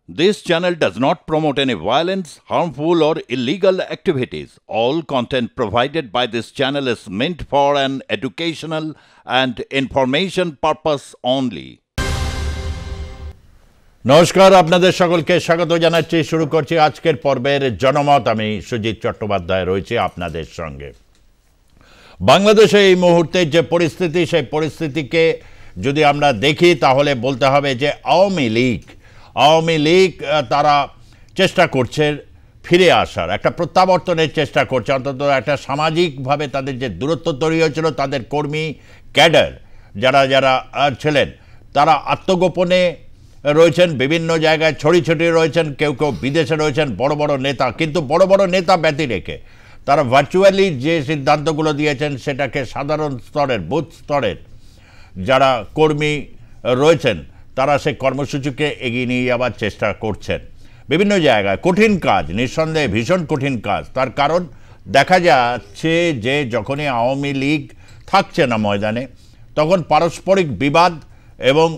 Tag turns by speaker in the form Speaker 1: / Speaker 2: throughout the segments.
Speaker 1: This channel does not promote any violence, harmful, or illegal activities. All content provided by this channel is meant for an educational and information purpose only.
Speaker 2: নমস্কার, আপনাদের সকলকে স্বাগত জানাচ্ছি। শুরু করছি আজকের পর্বের জনমত। আমি সুজিত চট্টোপাধ্যায় রয়েছি আপনাদের সঙ্গে। বাংলাদেশে এই মুহূর্তে যে পরিস্থিতি, সেই পরিস্থিতিকে যদি আমরা দেখি তাহলে বলতে হবে যে আওয়ামী লীগ তারা চেষ্টা করছে ফিরে আসার, একটা প্রত্যাবর্তনের চেষ্টা করছে। অন্তত একটা সামাজিকভাবে তাদের যে দূরত্ব তৈরি হয়েছিল, তাদের কর্মী ক্যাডার যারা ছিলেন তারা আত্মগোপনে রয়েছেন, বিভিন্ন জায়গায় ছড়িয়ে রয়েছেন, কেউ বিদেশে রয়েছেন, বড় বড় নেতা। কিন্তু বড় বড় নেতা ব্যতি রেখে তারা ভার্চুয়ালি যে সিদ্ধান্তগুলো দিয়েছেন সেটাকে সাধারণ স্তরের, বুথ স্তরের যারা কর্মী রয়েছেন তারা সেই কর্মসূচিকে এগিয়ে নিয়ে যাওয়ার চেষ্টা করছেন। বিভিন্ন জায়গায় কঠিন কাজ, নিঃসন্দেহে ভীষণ কঠিন কাজ। তার কারণ দেখা যাচ্ছে যে যখনই আওয়ামী লীগ থাকছে না ময়দানে, তখন পারস্পরিক বিবাদ এবং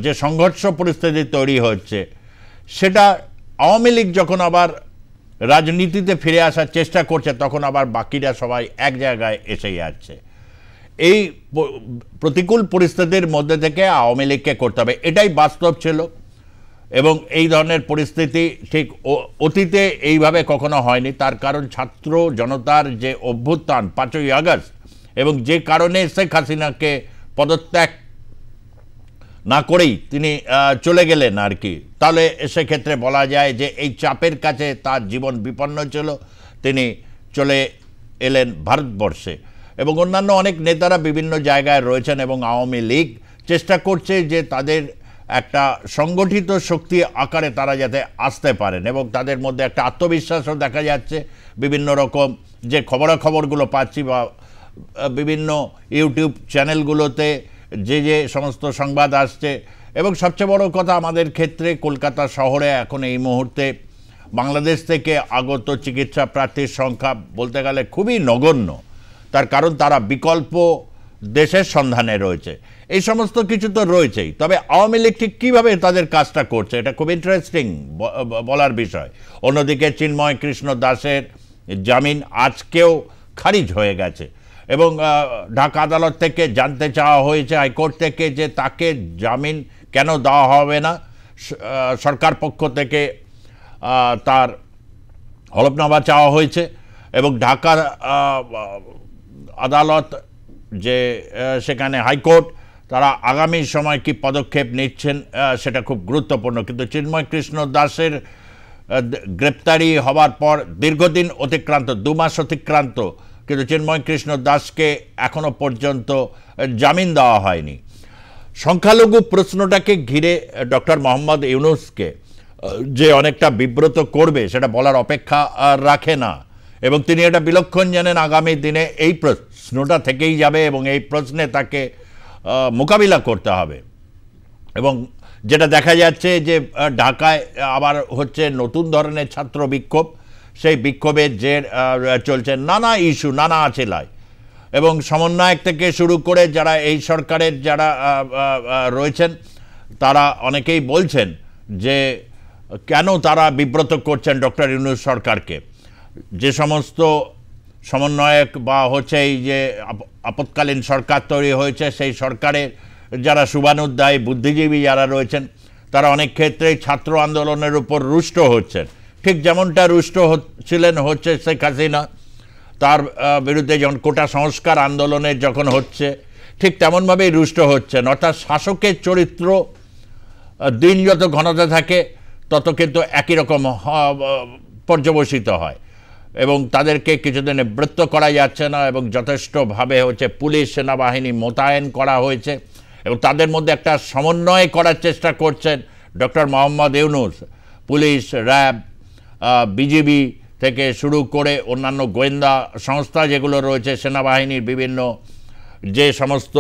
Speaker 2: যে সংঘর্ষ পরিস্থিতি তৈরি হচ্ছে, সেটা আওয়ামী লীগ যখন আবার রাজনীতিতে ফিরে আসার চেষ্টা করছে, তখন আবার বাকিরা সবাই এক জায়গায় এসে যাচ্ছে। এই প্রতিকূল পরিস্থিতির মধ্যে থেকে আওয়ামী লীগকে করতে হবে, এটাই বাস্তব ছিল। এবং এই ধরনের পরিস্থিতি ঠিক অতীতে এইভাবে কখনো হয়নি। তার কারণ ছাত্র জনতার যে অভ্যুত্থান 5ই আগস্ট, এবং যে কারণে শেখ হাসিনাকে পদত্যাগ না করেই তিনি চলে গেলেন আর কি, তাহলে সেক্ষেত্রে বলা যায় যে এই চাপের কাছে তার জীবন বিপন্ন ছিল, তিনি চলে এলেন ভারতবর্ষে। এবং অন্যান্য অনেক নেতারা বিভিন্ন জায়গায় রয়েছেন, এবং আওয়ামী লীগ চেষ্টা করছে যে তাদের একটা সংগঠিত শক্তি আকারে তারা যাতে আসতে পারেন, এবং তাদের মধ্যে একটা আত্মবিশ্বাসও দেখা যাচ্ছে। বিভিন্ন রকম যে খবরাখবরগুলো পাচ্ছি বা বিভিন্ন ইউটিউব চ্যানেলগুলোতে যে সমস্ত সংবাদ আসছে, এবং সবচেয়ে বড় কথা আমাদের ক্ষেত্রে কলকাতা শহরে এখন এই মুহূর্তে বাংলাদেশ থেকে আগত চিকিৎসা প্রার্থীর সংখ্যা বলতে গেলে খুবই নগণ্য। তার কারণ তারা বিকল্প দেশের সন্ধানে রয়েছে। এই সমস্ত কিছু তো রয়েছেই, তবে আওয়ামী লীগ ঠিক কীভাবে তাদের কাজটা করছে এটা খুব ইন্টারেস্টিং বলার বিষয়। অন্যদিকে চিন্ময় কৃষ্ণ দাসের জামিন আজকেও খারিজ হয়ে গেছে, এবং ঢাকা আদালত থেকে জানতে চাওয়া হয়েছে হাইকোর্ট থেকে যে তাকে জামিন কেন দেওয়া হবে না। সরকার পক্ষ থেকে তার হলফনামা চাওয়া হয়েছে, এবং ঢাকা আদালত যে সেখানে হাইকোর্ট তারা আগামী সময় কি পদক্ষেপ নিচ্ছেন সেটা খুব গুরুত্বপূর্ণ। কিন্তু চিন্ময় কৃষ্ণ দাসের গ্রেপ্তারি হওয়ার পর দীর্ঘদিন অতিক্রান্ত, 2 মাস অতিক্রান্ত, কিন্তু চিন্ময় কৃষ্ণ দাসকে এখনো পর্যন্ত জামিন দেওয়া হয়নি। সংখ্যালঘু প্রশ্নটাকে ঘিরে ডক্টর মোহাম্মদ ইউনূসকে যে অনেকটা বিব্রত করবে সেটা বলার অপেক্ষা রাখে না, এবং তিনি এটা বিলক্ষণ জানেন আগামী দিনে এই প্রশ্নটা থেকেই যাবে, এবং এই প্রশ্নে তাকে মোকাবিলা করতে হবে। এবং যেটা দেখা যাচ্ছে যে ঢাকায় আবার হচ্ছে নতুন ধরনের ছাত্র বিক্ষোভ, সেই বিক্ষোভের যে চলছে নানা ইস্যু, নানা আছেলায়, এবং সমন্বয়ক থেকে শুরু করে যারা এই সরকারের যারা রয়েছেন তারা অনেকেই বলছেন যে কেন তারা বিব্রত করছেন ডক্টর ইউনূস সরকারকে। যে সমস্ত সমন্বয়ক বা হচ্ছে এই যে আপৎকালীন সরকার তৈরি হয়েছে, সেই সরকারের যারা শুভানুধ্যায়ী বুদ্ধিজীবী যারা রয়েছেন তারা অনেক ক্ষেত্রেই ছাত্র আন্দোলনের উপর রুষ্ট হচ্ছেন। ঠিক যেমনটা রুষ্ট হচ্ছে শেখ হাসিনা, তার বিরুদ্ধে যখন কোটা সংস্কার আন্দোলনের যখন হচ্ছে, ঠিক তেমনভাবেই রুষ্ট হচ্ছেন। অর্থাৎ শাসকের চরিত্র দিন যত ঘনতে থাকে তত কিন্তু একই রকম পর্যবসিত হয়, এবং তাদেরকে কিছুদিন নিবৃত্ত করা যাচ্ছে না, এবং যথেষ্টভাবে হচ্ছে পুলিশ সেনাবাহিনী মোতায়েন করা হয়েছে, এবং তাদের মধ্যে একটা সমন্বয় করার চেষ্টা করছেন doctor Mohammad Yunus. Police, RAB, BGB থেকে শুরু করে অন্যান্য গোয়েন্দা সংস্থা যেগুলো রয়েছে, সেনাবাহিনীর বিভিন্ন যে সমস্ত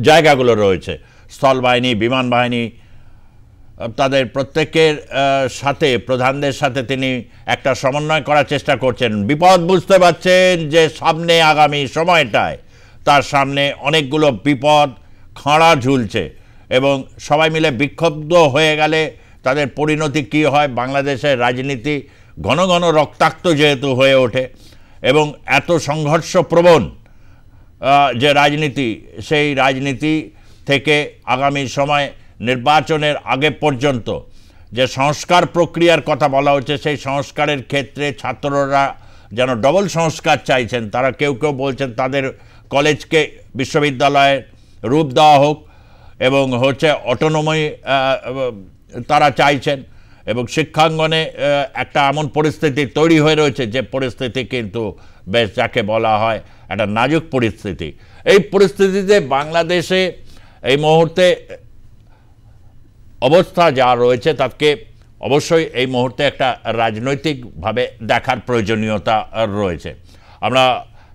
Speaker 2: জায়গাগুলো রয়েছে, স্থলবাহিনী, বিমান বাহিনী, তাদের প্রত্যেকের সাথে, প্রধানদের সাথে তিনি একটা সমন্বয় করার চেষ্টা করছেন। বিপদ বুঝতে পারছেন যে সামনে আগামী সময়টায় তার সামনে অনেকগুলো বিপদ খাঁড়া ঝুলছে, এবং সবাই মিলে বিক্ষুব্ধ হয়ে গেলে তাদের পরিণতি কী হয়। বাংলাদেশের রাজনীতি ঘন ঘন রক্তাক্ত যেহেতু হয়ে ওঠে এবং এত সংঘর্ষপ্রবণ যে রাজনীতি, সেই রাজনীতি থেকে আগামী সময় নির্বাচনের আগে পর্যন্ত যে সংস্কার প্রক্রিয়ার কথা বলা হচ্ছে, সেই সংস্কারের ক্ষেত্রে ছাত্ররা যেন ডবল সংস্কার চাইছেন। তারা কেউ কেউ বলছেন তাদের কলেজকে বিশ্ববিদ্যালয়ের রূপ দেওয়া হোক এবং হচ্ছে অটোনমি তারা চাইছেন, এবং শিক্ষাঙ্গনে একটা এমন পরিস্থিতি তৈরি হয়ে রয়েছে যে পরিস্থিতি কিন্তু বেশ যাকে বলা হয় একটা নাজুক পরিস্থিতি। এই পরিস্থিতিতে বাংলাদেশে এই মুহূর্তে অবস্থা যা রয়েছে তাকে অবশ্যই এই মুহূর্তে একটা রাজনৈতিকভাবে দেখার প্রয়োজনীয়তা রয়েছে। আমরা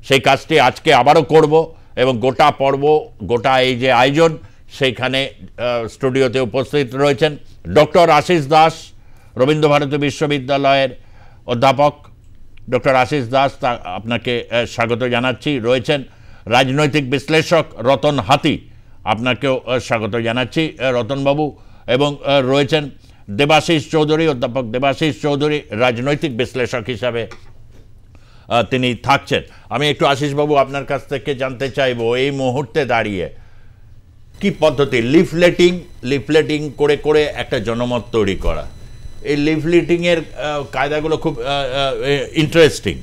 Speaker 2: সেই কাজটি আজকে আবারও করব এবং গোটা পর্ব, গোটা এই যে আয়োজন, সেইখানে স্টুডিওতে উপস্থিত রয়েছেন ডক্টর আশিস দাস, রবীন্দ্রভারতী বিশ্ববিদ্যালয়ের অধ্যাপক ডক্টর আশিস দাস, আপনাকে স্বাগত জানাচ্ছি। রয়েছেন রাজনৈতিক বিশ্লেষক রতন হাতি, আপনাকেও স্বাগত জানাচ্ছি রতনবাবু। এবং রয়েছেন দেবাশিস চৌধুরী, অধ্যাপক দেবাশিস চৌধুরী, রাজনৈতিক বিশ্লেষক হিসাবে তিনি থাকছেন। আমি একটু আশিসবাবু আপনার কাছ থেকে জানতে চাইব, এই মুহূর্তে দাঁড়িয়ে কি পদ্ধতি, লিফলেটিং করে করে একটা জনমত তৈরি করা, এই লিফলেটিংয়ের কায়দাগুলো খুব ইন্টারেস্টিং।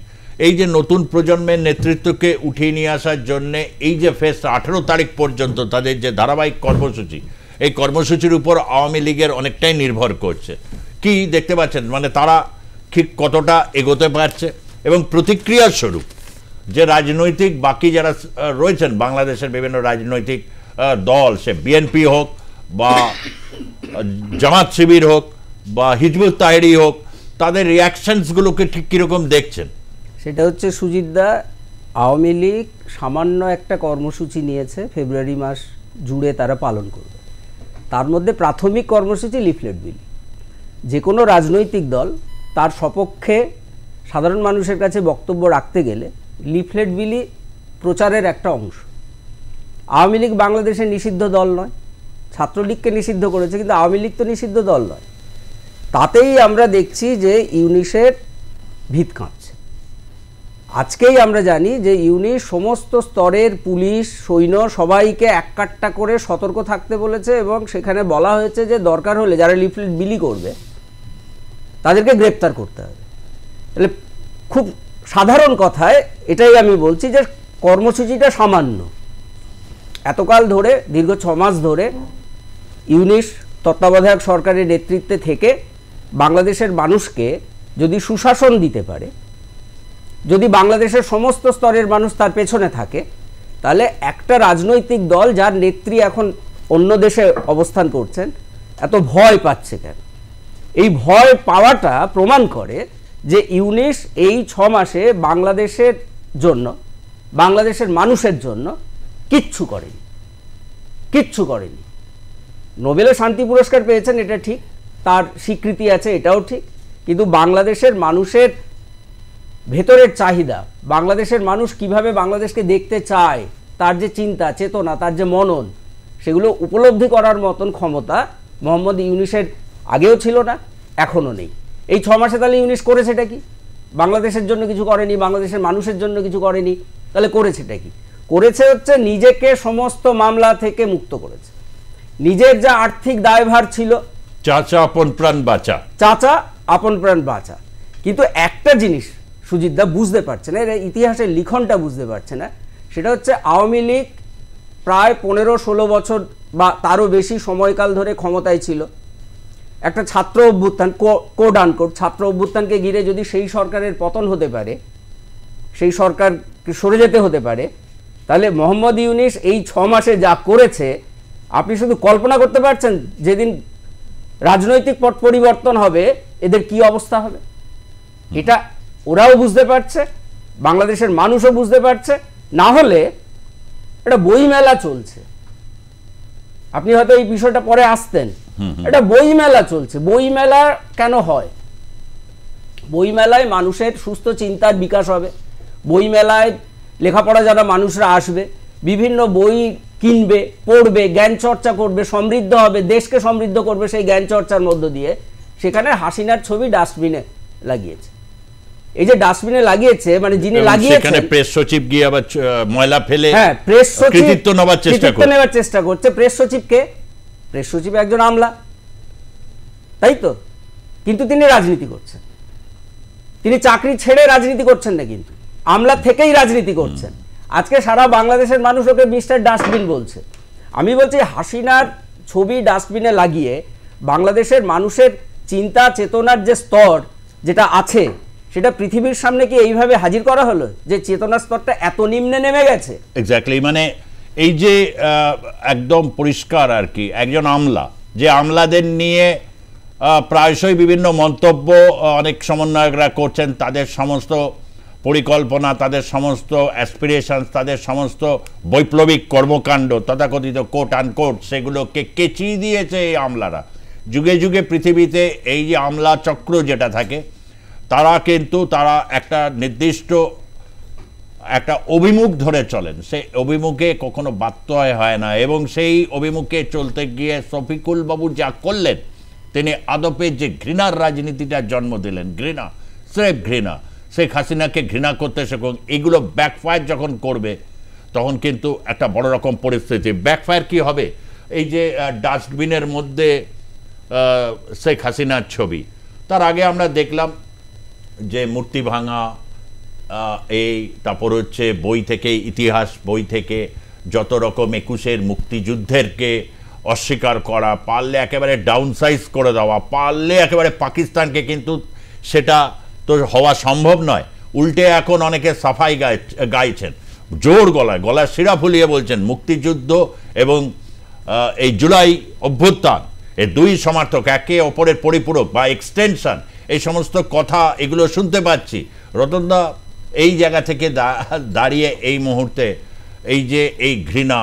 Speaker 2: এই যে নতুন প্রজন্মের নেতৃত্বকে উঠিয়ে নিয়ে আসার জন্যে এই যে ফেস 18 তারিখ পর্যন্ত তাদের যে ধারাবাহিক কর্মসূচি, এই কর্মসূচির উপর আওয়ামী লীগের অনেকটাই নির্ভর করছে। কি দেখতে পাচ্ছেন, মানে তারা ঠিক কতটা এগোতে পারছে? এবং প্রতিক্রিয়ার স্বরূপ যে রাজনৈতিক বাকি যারা রয়েছেন বাংলাদেশের বিভিন্ন রাজনৈতিক দল, সে বিএনপি হোক বা জামাত শিবির হোক বা হিজবুত তাহরি হোক, তাদের রিয়াকশনসগুলোকে ঠিক কীরকম দেখছেন?
Speaker 3: সেটা হচ্ছে সুজিতদা, আওয়ামী লীগ সামান্য একটা কর্মসূচি নিয়েছে, ফেব্রুয়ারি মাস জুড়ে তারা পালন করবে। তার মধ্যে প্রাথমিক কর্মসূচি লিফলেট বিলি। যে কোনো রাজনৈতিক দল তার সপক্ষে সাধারণ মানুষের কাছে বক্তব্য রাখতে গেলে লিফলেট বিলি প্রচারের একটা অংশ। আওয়ামী লীগ বাংলাদেশের নিষিদ্ধ দল নয়, ছাত্রলীগকে নিষিদ্ধ করেছে, কিন্তু আওয়ামী লীগ তো নিষিদ্ধ দল নয়। তাতেই আমরা দেখছি যে ইউনিসের ভিত কাঁপছে। আজকেই আমরা জানি যে ইউনিস সমস্ত স্তরের পুলিশ, সৈন্য সবাইকে এক কাট্টা করে সতর্ক থাকতে বলেছে, এবং সেখানে বলা হয়েছে যে দরকার হলে যারা লিফলেট বিলি করবে তাদেরকে গ্রেপ্তার করতে হবে। তাহলে খুব সাধারণ কথায় এটাই আমি বলছি যে কর্মসূচিটা সামান্য। এতকাল ধরে, দীর্ঘ 6 মাস ধরে ইউনিস তত্ত্বাবধায়ক সরকারের নেতৃত্বে থেকে বাংলাদেশের মানুষকে যদি সুশাসন দিতে পারে, যদি বাংলাদেশের সমস্ত স্তরের মানুষ তার পেছনে থাকে, তাহলে একটা রাজনৈতিক দল যার নেত্রী এখন অন্য দেশে অবস্থান করছেন এত ভয় পাচ্ছে কেন? এই ভয় পাওয়াটা প্রমাণ করে যে ইউনিস এই 6 মাসে বাংলাদেশের জন্য, বাংলাদেশের মানুষের জন্য কিচ্ছু করেনি। নোবেলের শান্তি পুরস্কার পেয়েছেন, এটা ঠিক, তার স্বীকৃতি আছে, এটাও ঠিক, কিন্তু বাংলাদেশের মানুষের ভেতরের চাহিদা, বাংলাদেশের মানুষ কিভাবে বাংলাদেশকে দেখতে চায়, তার যে চিন্তা চেতনা, তার যে মনন, সেগুলো উপলব্ধি করার মতন ক্ষমতা মোহাম্মদ ইউনিসের আগেও ছিল না, এখনও নেই। এই 6 মাসে তাহলে ইউনিস করেছেটা কি? বাংলাদেশের জন্য কিছু করেনি, বাংলাদেশের মানুষের জন্য কিছু করেনি। তাহলে করেছেটা কি? করেছে হচ্ছে নিজেকে সমস্ত মামলা থেকে মুক্ত করেছে। নিজের যা আর্থিক দায়ভার ছিল,
Speaker 2: চাচা আপন প্রাণ বাঁচা। কিন্তু একটা জিনিস সুজিতদা বুঝতে পারছে না, এর ইতিহাসের লিখনটা বুঝতে পারছে না, সেটা হচ্ছে আওয়ামী লীগ প্রায় 15-16 বছর বা তারও বেশি সময়কাল ধরে ক্ষমতায় ছিল। একটা ছাত্র অভ্যুত্থান, কোড আনকোড ছাত্র অভ্যুত্থানকে ঘিরে যদি সেই সরকারের পতন হতে পারে, সেই সরকারকে সরে যেতে হতে পারে, তাহলে মোহাম্মদ ইউনিস এই 6 মাসে যা করেছে আপনি শুধু কল্পনা করতে পারছেন যেদিন রাজনৈতিক পট পরিবর্তন হবে এদের কি অবস্থা হবে। এটা ওরাও বুঝতে পারছে, বাংলাদেশের মানুষও বুঝতে পারছে। না হলে এটা বইমেলা চলছে, আপনি হয়তো এই বিষয়টা পরে আসতেন, এটা বইমেলা চলছে। বইমেলা কেন হয়? বইমেলায় মানুষের সুস্থ চিন্তার বিকাশ হবে, বইমেলায় লেখাপড়া যারা মানুষরা আসবে,
Speaker 3: বিভিন্ন বই কিনবে, পড়বে, জ্ঞান চর্চা করবে, সমৃদ্ধ হবে, দেশকে সমৃদ্ধ করবে সেই জ্ঞান চর্চার মধ্য দিয়ে, সেখানে হাসিনার ছবি ডাস্টবিনে লাগিয়েছে। এই যে ডাস্টবিনে লাগিয়েছে, মানে যিনি লাগিয়েছেন,
Speaker 2: সেখানে প্রেস সচিব গিয়ে আবার ময়লা ফেলে,
Speaker 3: হ্যাঁ, প্রেস সচিব
Speaker 2: কৃতিত্ব নেওয়ার
Speaker 3: চেষ্টা করছে। প্রেস সচিবকে, প্রেস সচিব একজন আমলা, তাই তো, কিন্তু তিনি রাজনীতি করছেন। তিনি চাকরি ছেড়ে রাজনীতি করছেন না, কিন্তু আমলা থেকেই রাজনীতি করছেন। আজকে সারা বাংলাদেশের মানুষ ওকে মিস্টার ডাস্টবিন বলছে। আমি বলছি হাসিনার ছবি ডাস্টবিনে লাগিয়ে বাংলাদেশের মানুষের চিন্তা চেতনার যে স্তর যেটা আছে, সেটা পৃথিবীর সামনে কি এইভাবে হাজির করা হলো যে চেতনার স্তরটা এত নিম্নে নেমে গেছে?
Speaker 2: এক্স্যাক্টলি, মানে এই যে একদম পরিষ্কার আর কি, একজন আমলা, যে আমলাদের নিয়ে প্রায়শই বিভিন্ন মন্তব্য অনেক সমন্বয়করা করছেন, তাদের সমস্ত পরিকল্পনা, তাদের সমস্ত অ্যাসপিরেশনস, তাদের সমস্ত বৈপ্লবিক কর্মকাণ্ড, তথাকথিত কোট আনকোট, সেগুলোকে কেচিয়ে দিয়েছে এই আমলারা। যুগে যুগে পৃথিবীতে এই যে আমলা চক্র যেটা থাকে, তারা একটা নির্দিষ্ট একটা অভিমুখ ধরে চলেন, সেই অভিমুখে কখনো ব্যত্যয় হয় না। এবং সেই অভিমুখে চলতে গিয়ে শফিকুল বাবু যা করলেন, তিনি আদপে যে ঘৃণার রাজনীতিটা জন্ম দিলেন, ঘৃণা, স্রেফ ঘৃণা, শেখ হাসিনাকে ঘৃণা করতে শেখুন। এগুলো ব্যাকফায়ার যখন করবে, তখন কিন্তু একটা বড় রকম পরিস্থিতি। ব্যাকফায়ার কি হবে? এই যে ডাস্টবিনের মধ্যে শেখ হাসিনার ছবি, তার আগে আমরা দেখলাম যে মূর্তি ভাঙা, তারপর হচ্ছে বই থেকে, ইতিহাস বই থেকে যত রকম 21-এর মুক্তিযুদ্ধেরকে অস্বীকার করা, পারলে একেবারে ডাউনসাইজ করে দেওয়া, পারলে একেবারে পাকিস্তানকে, কিন্তু সেটা তো হওয়া সম্ভব নয়। উল্টে এখন অনেকে সাফাই গাইছেন, জোর গলার শিরা ফুলিয়ে বলছেন মুক্তিযুদ্ধ এবং এই জুলাই অভ্যুত্থান, এই দুই সমর্থক, একে অপরের পরিপূরক বা এক্সটেনশন, এই সমস্ত কথা এগুলো শুনতে পাচ্ছি। রতনদা, এই জায়গা থেকে দাঁড়িয়ে এই মুহূর্তে এই ঘৃণা,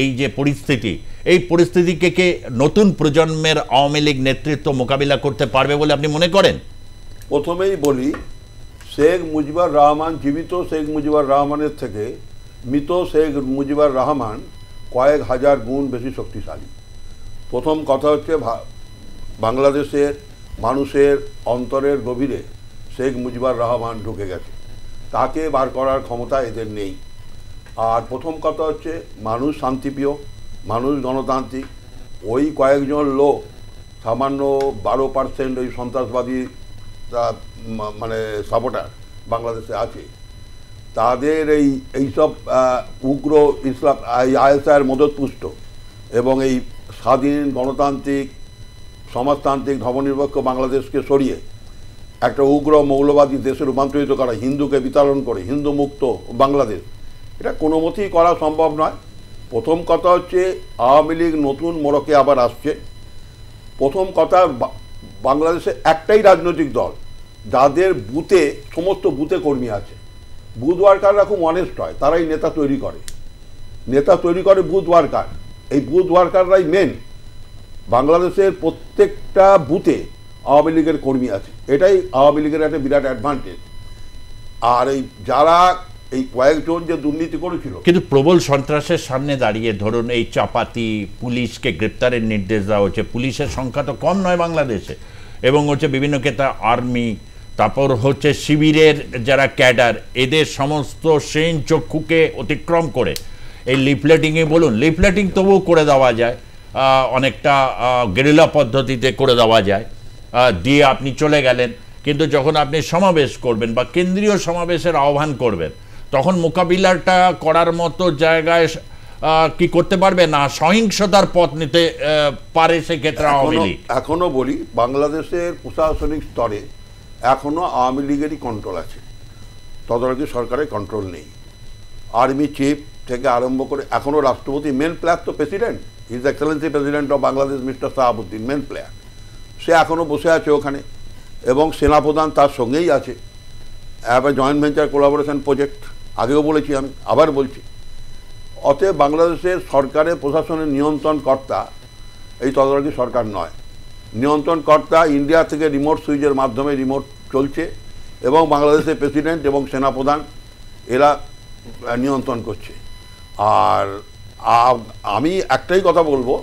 Speaker 2: এই যে পরিস্থিতি, এই পরিস্থিতিকে কে নতুন প্রজন্মের আওয়ামী লীগ নেতৃত্ব মোকাবিলা করতে পারবে বলে আপনি মনে করেন?
Speaker 4: প্রথমেই বলি, শেখ মুজিবুর রহমান, জীবিত শেখ মুজিবুর রহমানের থেকে মৃত শেখ মুজিবুর রহমান কয়েক হাজার গুণ বেশি শক্তিশালী। প্রথম কথা হচ্ছে, বাংলাদেশের মানুষের অন্তরের গভীরে শেখ মুজিবুর রহমান ঢুকে গেছে, তাকে বার করার ক্ষমতা এদের নেই। আর প্রথম কথা হচ্ছে, মানুষ শান্তিপ্রিয়, মানুষ গণতান্ত্রিক। ওই কয়েকজন লোক, সামান্য 12% ওই সন্ত্রাসবাদী মানে সাপোর্টার বাংলাদেশে আছে, তাদের এইসব উগ্র ইসলাম আইএসআইয়ের মদতপুষ্ট এবং এই স্বাধীন গণতান্ত্রিক সমাজতান্ত্রিক ধর্মনিরপেক্ষ বাংলাদেশকে সরিয়ে একটা উগ্র মৌলবাদী দেশে রূপান্তরিত করা, হিন্দুকে বিতাড়ন করে হিন্দু মুক্ত বাংলাদেশ, এটা কোনো মতেই করা সম্ভব নয়। প্রথম কথা হচ্ছে, আওয়ামী লীগ নতুন মোড়কে আবার আসছে। প্রথম কথা, বাংলাদেশে একটাই রাজনৈতিক দল যাদের বুথে, সমস্ত বুথে কর্মী আছে। বুথ ওয়ার্কাররা খুব অনেস্ট হয়, তারাই নেতা তৈরি করে বুথ ওয়ার্কার। এই বুথ ওয়ার্কাররাই মেন। বাংলাদেশের প্রত্যেকটা বুথে আওয়ামী লীগের কর্মী আছে, এটাই আওয়ামী লীগের একটা বিরাট অ্যাডভান্টেজ। আর এই যারা এই কয়েকজন যে দুর্নীতি করেছিল,
Speaker 2: কিন্তু প্রবল সন্ত্রাসের সামনে দাঁড়িয়ে, ধরুন এই চাপাতি, পুলিশকে গ্রেপ্তারের নির্দেশ দেওয়া হচ্ছে, পুলিশের সংখ্যা তো কম নয় বাংলাদেশে, এবং হচ্ছে বিভিন্ন ক্ষেত্রে আর্মি, তারপর হচ্ছে শিবিরের যারা ক্যাডার, এদের সমস্ত সেন চক্ষুকে অতিক্রম করে এই লিফলেটিংয়ে বলুন, লিফলেটিং তবুও করে দেওয়া যায়, অনেকটা গেরিলা পদ্ধতিতে করে দেওয়া যায়, দিয়ে আপনি চলে গেলেন। কিন্তু যখন আপনি সমাবেশ করবেন বা কেন্দ্রীয় সমাবেশের আহ্বান করবেন, তখন মোকাবিলাটা করার মতো জায়গায় কি করতে পারবে না, সহিংসতার পথ নিতে পারে সেক্ষেত্রে আওয়ামী লীগ।
Speaker 4: এখনো বলি, বাংলাদেশের প্রশাসনিক স্তরে এখনো আওয়ামী লীগেরই কন্ট্রোল আছে, তদারকি সরকারের কন্ট্রোল নেই। আর্মি চিফ থেকে আরম্ভ করে এখনো রাষ্ট্রপতি, মেন প্লেয়ার তো president, his Excellency president of Bangladesh mister Shahabuddin, main player, সে এখনো বসে আছে ওখানে, এবং সেনাপ্রধান তার সঙ্গেই আছে। এবার জয়েন্ট ভেঞ্চার কোলাবোরেশন প্রজেক্ট, আগেও বলেছি আমি, আবার বলছি। অতএব বাংলাদেশের সরকারের প্রশাসনের নিয়ন্ত্রণকর্তা এই তদারকি সরকার নয়, নিয়ন্ত্রণকর্তা ইন্ডিয়া থেকে রিমোট সুইচের মাধ্যমে রিমোট চলছে, এবং বাংলাদেশের প্রেসিডেন্ট এবং সেনাপ্রধান এরা নিয়ন্ত্রণ করছে। আর আমি একটাই কথা বলবো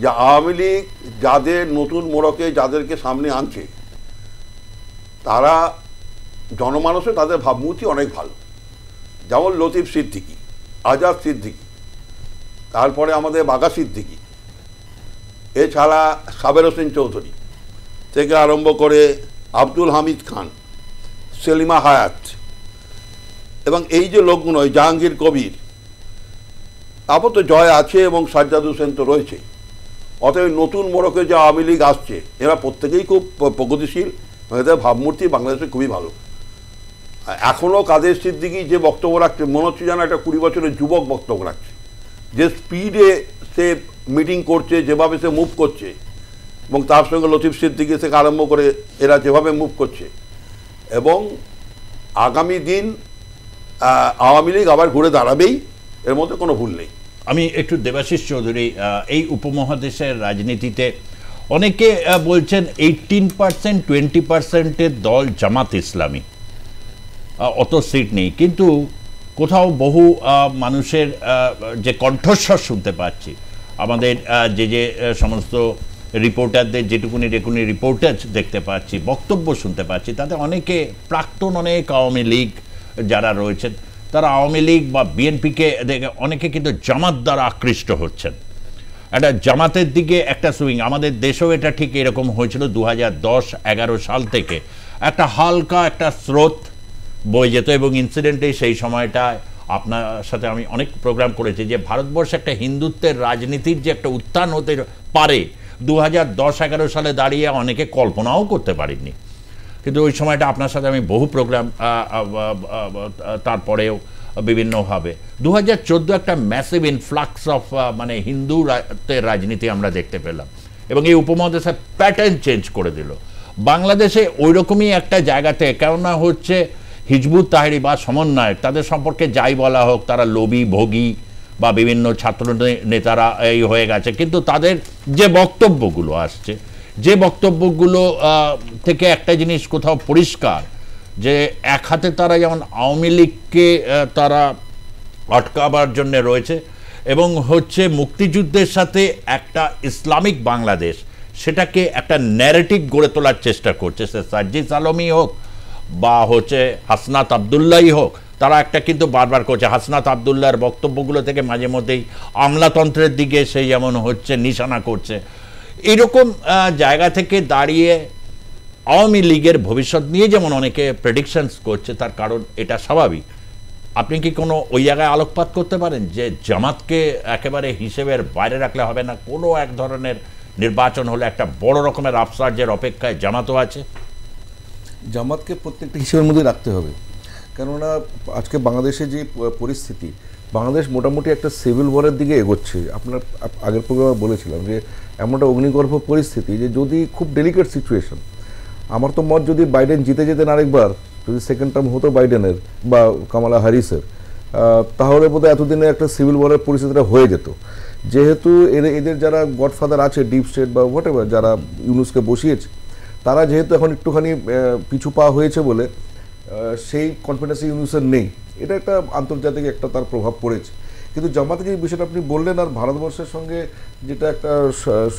Speaker 4: যে আওয়ামী লীগ যাদের নতুন মোড়কে যাদেরকে সামনে আনছে তারা জনমানসে তাদের ভাবমূর্তি অনেক ভালো, যেমন লতিফ সিদ্দিকী, আজাদ সিদ্দিকী, তারপরে আমাদের বাঘা সিদ্দিকী, এছাড়া সাবের হোসেন চৌধুরী থেকে আরম্ভ করে আব্দুল হামিদ খান, সেলিমা হায়াত, এবং এই যে লোকগুলো জাহাঙ্গীর কবির, তারপর তো জয় আছে এবং সাজ্জাদ হোসেন তো রয়েছে। অতএব নতুন মোড়কে যে আওয়ামী লীগ আসছে এরা প্রত্যেকেই খুব প্রগতিশীল, এদের ভাবমূর্তি বাংলাদেশে খুবই ভালো। এখনও কাদের সিদ্দিকী যে বক্তব্য রাখছে মনে হচ্ছে যেন একটা 20 বছরের যুবক বক্তব্য রাখছে, যে স্পিডে সে মিটিং করছে, যেভাবে সে মুভ করছে, এবং তার সঙ্গে লতিফ সিদ্দিকী থেকে আরম্ভ করে এরা যেভাবে মুভ করছে, এবং আগামী দিন আওয়ামী লীগ আবার ঘুরে দাঁড়াবেই, এর মধ্যে কোনো ভুল নেই।
Speaker 2: আমি একটু দেবাশিস চৌধুরী, এই উপমহাদেশের রাজনীতিতে অনেকে বলছেন 18% 20%-এর দল জামাত ইসলামী, অত সিট নেই, কিন্তু কোথাও বহু মানুষের যে কণ্ঠস্বর শুনতে পাচ্ছি, আমাদের যে সমস্ত রিপোর্টারদের যেটুকুনি রিপোর্টার দেখতে পাচ্ছি, বক্তব্য শুনতে পাচ্ছি, তাতে অনেকে প্রাক্তন অনেক আওয়ামী লীগ যারা রয়েছেন তারা আওয়ামী লীগ বা বিএনপিকে দেখে অনেকে কিন্তু জামাত দ্বারা আকৃষ্ট হচ্ছেন। একটা জামাতের দিকে একটা সুইং, আমাদের দেশেও এটা ঠিক এরকম হয়েছিল 2010-11 সাল থেকে একটা হালকা একটা স্রোত বয়ে যেত, এবং ইনসিডেন্টে সেই সময়টায় আপনার সাথে আমি অনেক প্রোগ্রাম করেছি যে ভারতবর্ষে একটা হিন্দুত্বের রাজনীতির যে একটা উত্থান হতে পারে 2010-11 সালে দাঁড়িয়ে অনেকে কল্পনাও করতে পারেননি, কিন্তু ওই সময়টা আপনার সাথে আমি বহু প্রোগ্রাম, তারপরেও বিভিন্নভাবে 2014 একটা ম্যাসিভ ইনফ্লাক্স অফ মানে হিন্দু রাজনীতি আমরা দেখতে পেলাম, এবং এই উপমহাদেশের প্যাটার্ন চেঞ্জ করে দিল। বাংলাদেশে ওই রকমই একটা জায়গাতে, কেননা হচ্ছে হিজবুত তাহরির বা সমন্বয়ক, তাদের সম্পর্কে যাই বলা হোক, তারা লোভী ভোগী বা বিভিন্ন ছাত্র নেতারা এই হয়ে গেছে, কিন্তু তাদের যে বক্তব্যগুলো আসছে, যে বক্তব্যগুলো থেকে একটা জিনিস কোথাও পরিষ্কার, যে এক হাতে তারা যেমন আওয়ামী লীগকে তারা আটকাবার জন্য রয়েছে, এবং হচ্ছে মুক্তিযুদ্ধের সাথে একটা ইসলামিক বাংলাদেশ, সেটাকে একটা ন্যারেটিভ গড়ে তোলার চেষ্টা করছে, সে সাজ্জিদ আলমই হোক বা হচ্ছে হাসনাত আবদুল্লাহই হোক, তারা একটা কিন্তু বারবার করছে। হাসনাত আবদুল্লাহর বক্তব্যগুলো থেকে মাঝে মধ্যেই আমলাতন্ত্রের দিকে সেই যেমন হচ্ছে নিশানা করছে। এইরকম জায়গা থেকে দাঁড়িয়ে আওয়ামী লীগের ভবিষ্যৎ নিয়ে যেমন অনেকে প্রেডিকশনস করছে, তার কারণ এটা স্বাভাবিক। আপনি কি কোনো ওই জায়গায় আলোকপাত করতে পারেন যে জামাতকে একেবারে হিসেবের বাইরে রাখলে হবে না, কোনো এক ধরনের নির্বাচন হলে একটা বড় রকমের আপসার্জের অপেক্ষায় জামাতও আছে?
Speaker 5: জামাতকে প্রত্যেকটা হিসেবের মধ্যে রাখতে হবে, কেননা আজকে বাংলাদেশে যে পরিস্থিতি, বাংলাদেশ মোটামুটি একটা সিভিল ওয়ারের দিকে এগোচ্ছে। আপনার আগের প্রোগ্রামে বলেছিলাম যে এমন একটা অগ্নিগর্ভ পরিস্থিতি, যে যদি খুব ডেলিকেট সিচুয়েশন, আমার তো মত যদি বাইডেন জিতে যেতেন আরেকবার, যদি সেকেন্ড টার্ম হতো বাইডেনের বা কামালা হ্যারিসের, তাহলে বোধহয় এতদিনে একটা সিভিল ওয়ারের পরিস্থিতিটা হয়ে যেত। যেহেতু এদের যারা গডফাদার আছে, ডিপ স্টেট বা হোয়াট এভার, যারা ইউনুসকে বসিয়েছে, তারা যেহেতু এখন একটুখানি পিছু পা হয়েছে বলে সেই কনফিডেন্স ইউনুসের নেই, এটা একটা আন্তর্জাতিক একটা তার প্রভাব পড়েছে। কিন্তু জামাতে যে বিষয়টা আপনি বললেন আর ভারতবর্ষের সঙ্গে যেটা একটা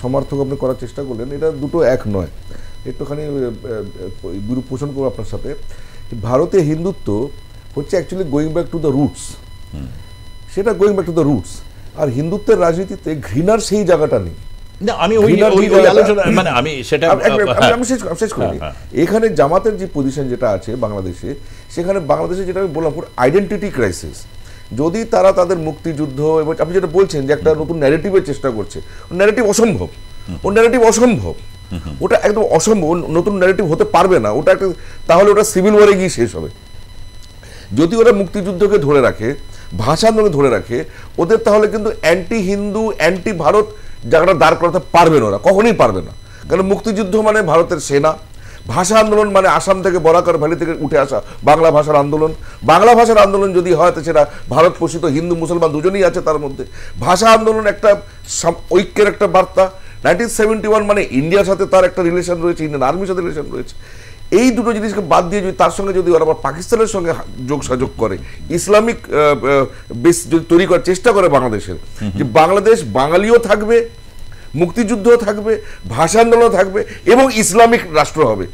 Speaker 5: সমর্থক আপনি করার চেষ্টা করলেন, এটা দুটো এক নয়। একটুখানি বিরূপ পোষণ করবো আপনার সাথে। ভারতে হিন্দুত্ব হচ্ছে actually going back to the roots, সেটা going back to the roots. আর হিন্দুত্বের রাজনীতিতে ঘৃণার সেই জায়গাটা নেই। এখানে জামাতের যে পজিশন যেটা আছে বাংলাদেশে, সেখানে বাংলাদেশে যেটা আমি বললাম আইডেন্টিটি ক্রাইসিস। যদি তারা তাদের মুক্তিযুদ্ধ এবং আপনি যেটা বলছেন যে একটা নতুন ন্যারেটিভের চেষ্টা করছে, ন্যারেটিভ অসম্ভব, ও ন্যারেটিভ অসম্ভব, ওটা একদম অসম্ভব, নতুন ন্যারেটিভ হতে পারবে না ওটা একটা। তাহলে ওটা সিভিল ওয়ারে গিয়ে শেষ হবে। যদি ওরা মুক্তিযুদ্ধকে ধরে রাখে, ভাষা আন্দোলন ধরে রাখে, ওদের তাহলে কিন্তু অ্যান্টি হিন্দু অ্যান্টি ভারত জায়গাটা দাঁড় করাতে পারবে না, ওরা কখনোই পারবে না। কারণ মুক্তিযুদ্ধ মানে ভারতের সেনা, ভাষা আন্দোলন মানে আসাম থেকে বরাকর ভ্যালি থেকে উঠে আসা বাংলা ভাষার আন্দোলন। বাংলা ভাষার আন্দোলন যদি হয় তো সেটা ভারত পোষিত হিন্দু মুসলমান দুজনেই আছে তার মধ্যে। ভাষা আন্দোলন একটা ঐক্যের একটা বার্তা। 1971 মানে ইন্ডিয়ার সাথে তার একটা রিলেশন রয়েছে, ইন্ডিয়ান আর্মির সাথে রিলেশন রয়েছে। এই দুটো জিনিসকে বাদ দিয়ে যদি তার সঙ্গে যদি ওরা আবার পাকিস্তানের সঙ্গে যোগসাযোগ করে, ইসলামিক বেস যদি তৈরি করার চেষ্টা করে বাংলাদেশের, যে বাংলাদেশ বাঙালিও থাকবে, মুক্তিযুদ্ধও থাকবে, ভাষা আন্দোলনও থাকবে এবং ইসলামিক রাষ্ট্র হবে,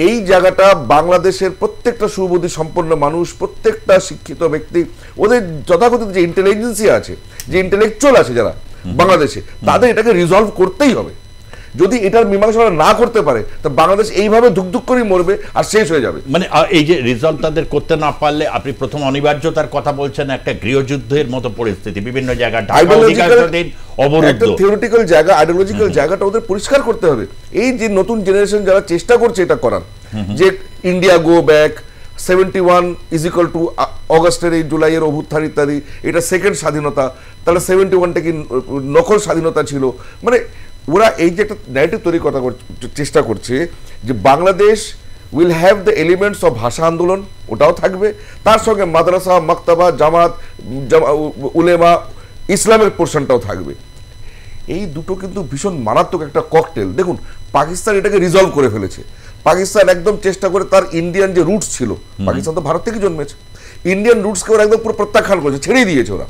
Speaker 5: এই জায়গাটা বাংলাদেশের প্রত্যেকটা সুবুদ্ধি সম্পন্ন মানুষ, প্রত্যেকটা শিক্ষিত ব্যক্তি, ওদের যথাকথিত যে ইন্টেলিজেন্সিয়া আছে, যে ইন্টেলেকচুয়াল আছে যারা বাংলাদেশে, তাদের এটাকে রিজলভ করতেই হবে। যদি এটার মীমাংসা না করতে পারে তা বাংলাদেশ এইভাবে ধুকধুক করে মরবে আর শেষ হয়ে যাবে।
Speaker 2: মানে এই যে রিজলভ তাদের করতে না পারলে, আপনি প্রথম অনিবার্যতার কথা বলছেন, একটা গৃহযুদ্ধের মতো পরিস্থিতি বিভিন্ন জায়গায়,
Speaker 5: থিওরিটিক্যাল জায়গা, আইডিওলজিক্যাল জায়গাটা ওদের পরিষ্কার করতে হবে। এই যে নতুন জেনারেশন যারা চেষ্টা করছে এটা করার, যে India go back, 71 is equal to অগস্টের এই জুলাইয়ের অভ্যুত্থান ইত্যাদি, এটা সেকেন্ড স্বাধীনতা, তাহলে 71টা কি নকল স্বাধীনতা ছিল, মানে ওরা এই যে একটা ন্যারেটিভ তৈরি কথা চেষ্টা করছে যে Bangladesh will have the elements of ভাষা আন্দোলন, ওটাও থাকবে, তার সঙ্গে মাদ্রাসা, মাকতাবা, জামাত, উলেমা, ইসলামের পোর্শনটাও থাকবে। এই দুটো কিন্তু ভীষণ মারাত্মক একটা ককটেল। দেখুন পাকিস্তান এটাকে রিজলভ করে ফেলেছে। পাকিস্তান একদম চেষ্টা করে তার ইন্ডিয়ান যে রুটস ছিল, পাকিস্তান তো ভারত থেকে জন্মেছে, ইন্ডিয়ান রুটসকে ওরা একদম পুরো প্রত্যাখ্যান করেছে, ছেড়ে দিয়েছে, ওরা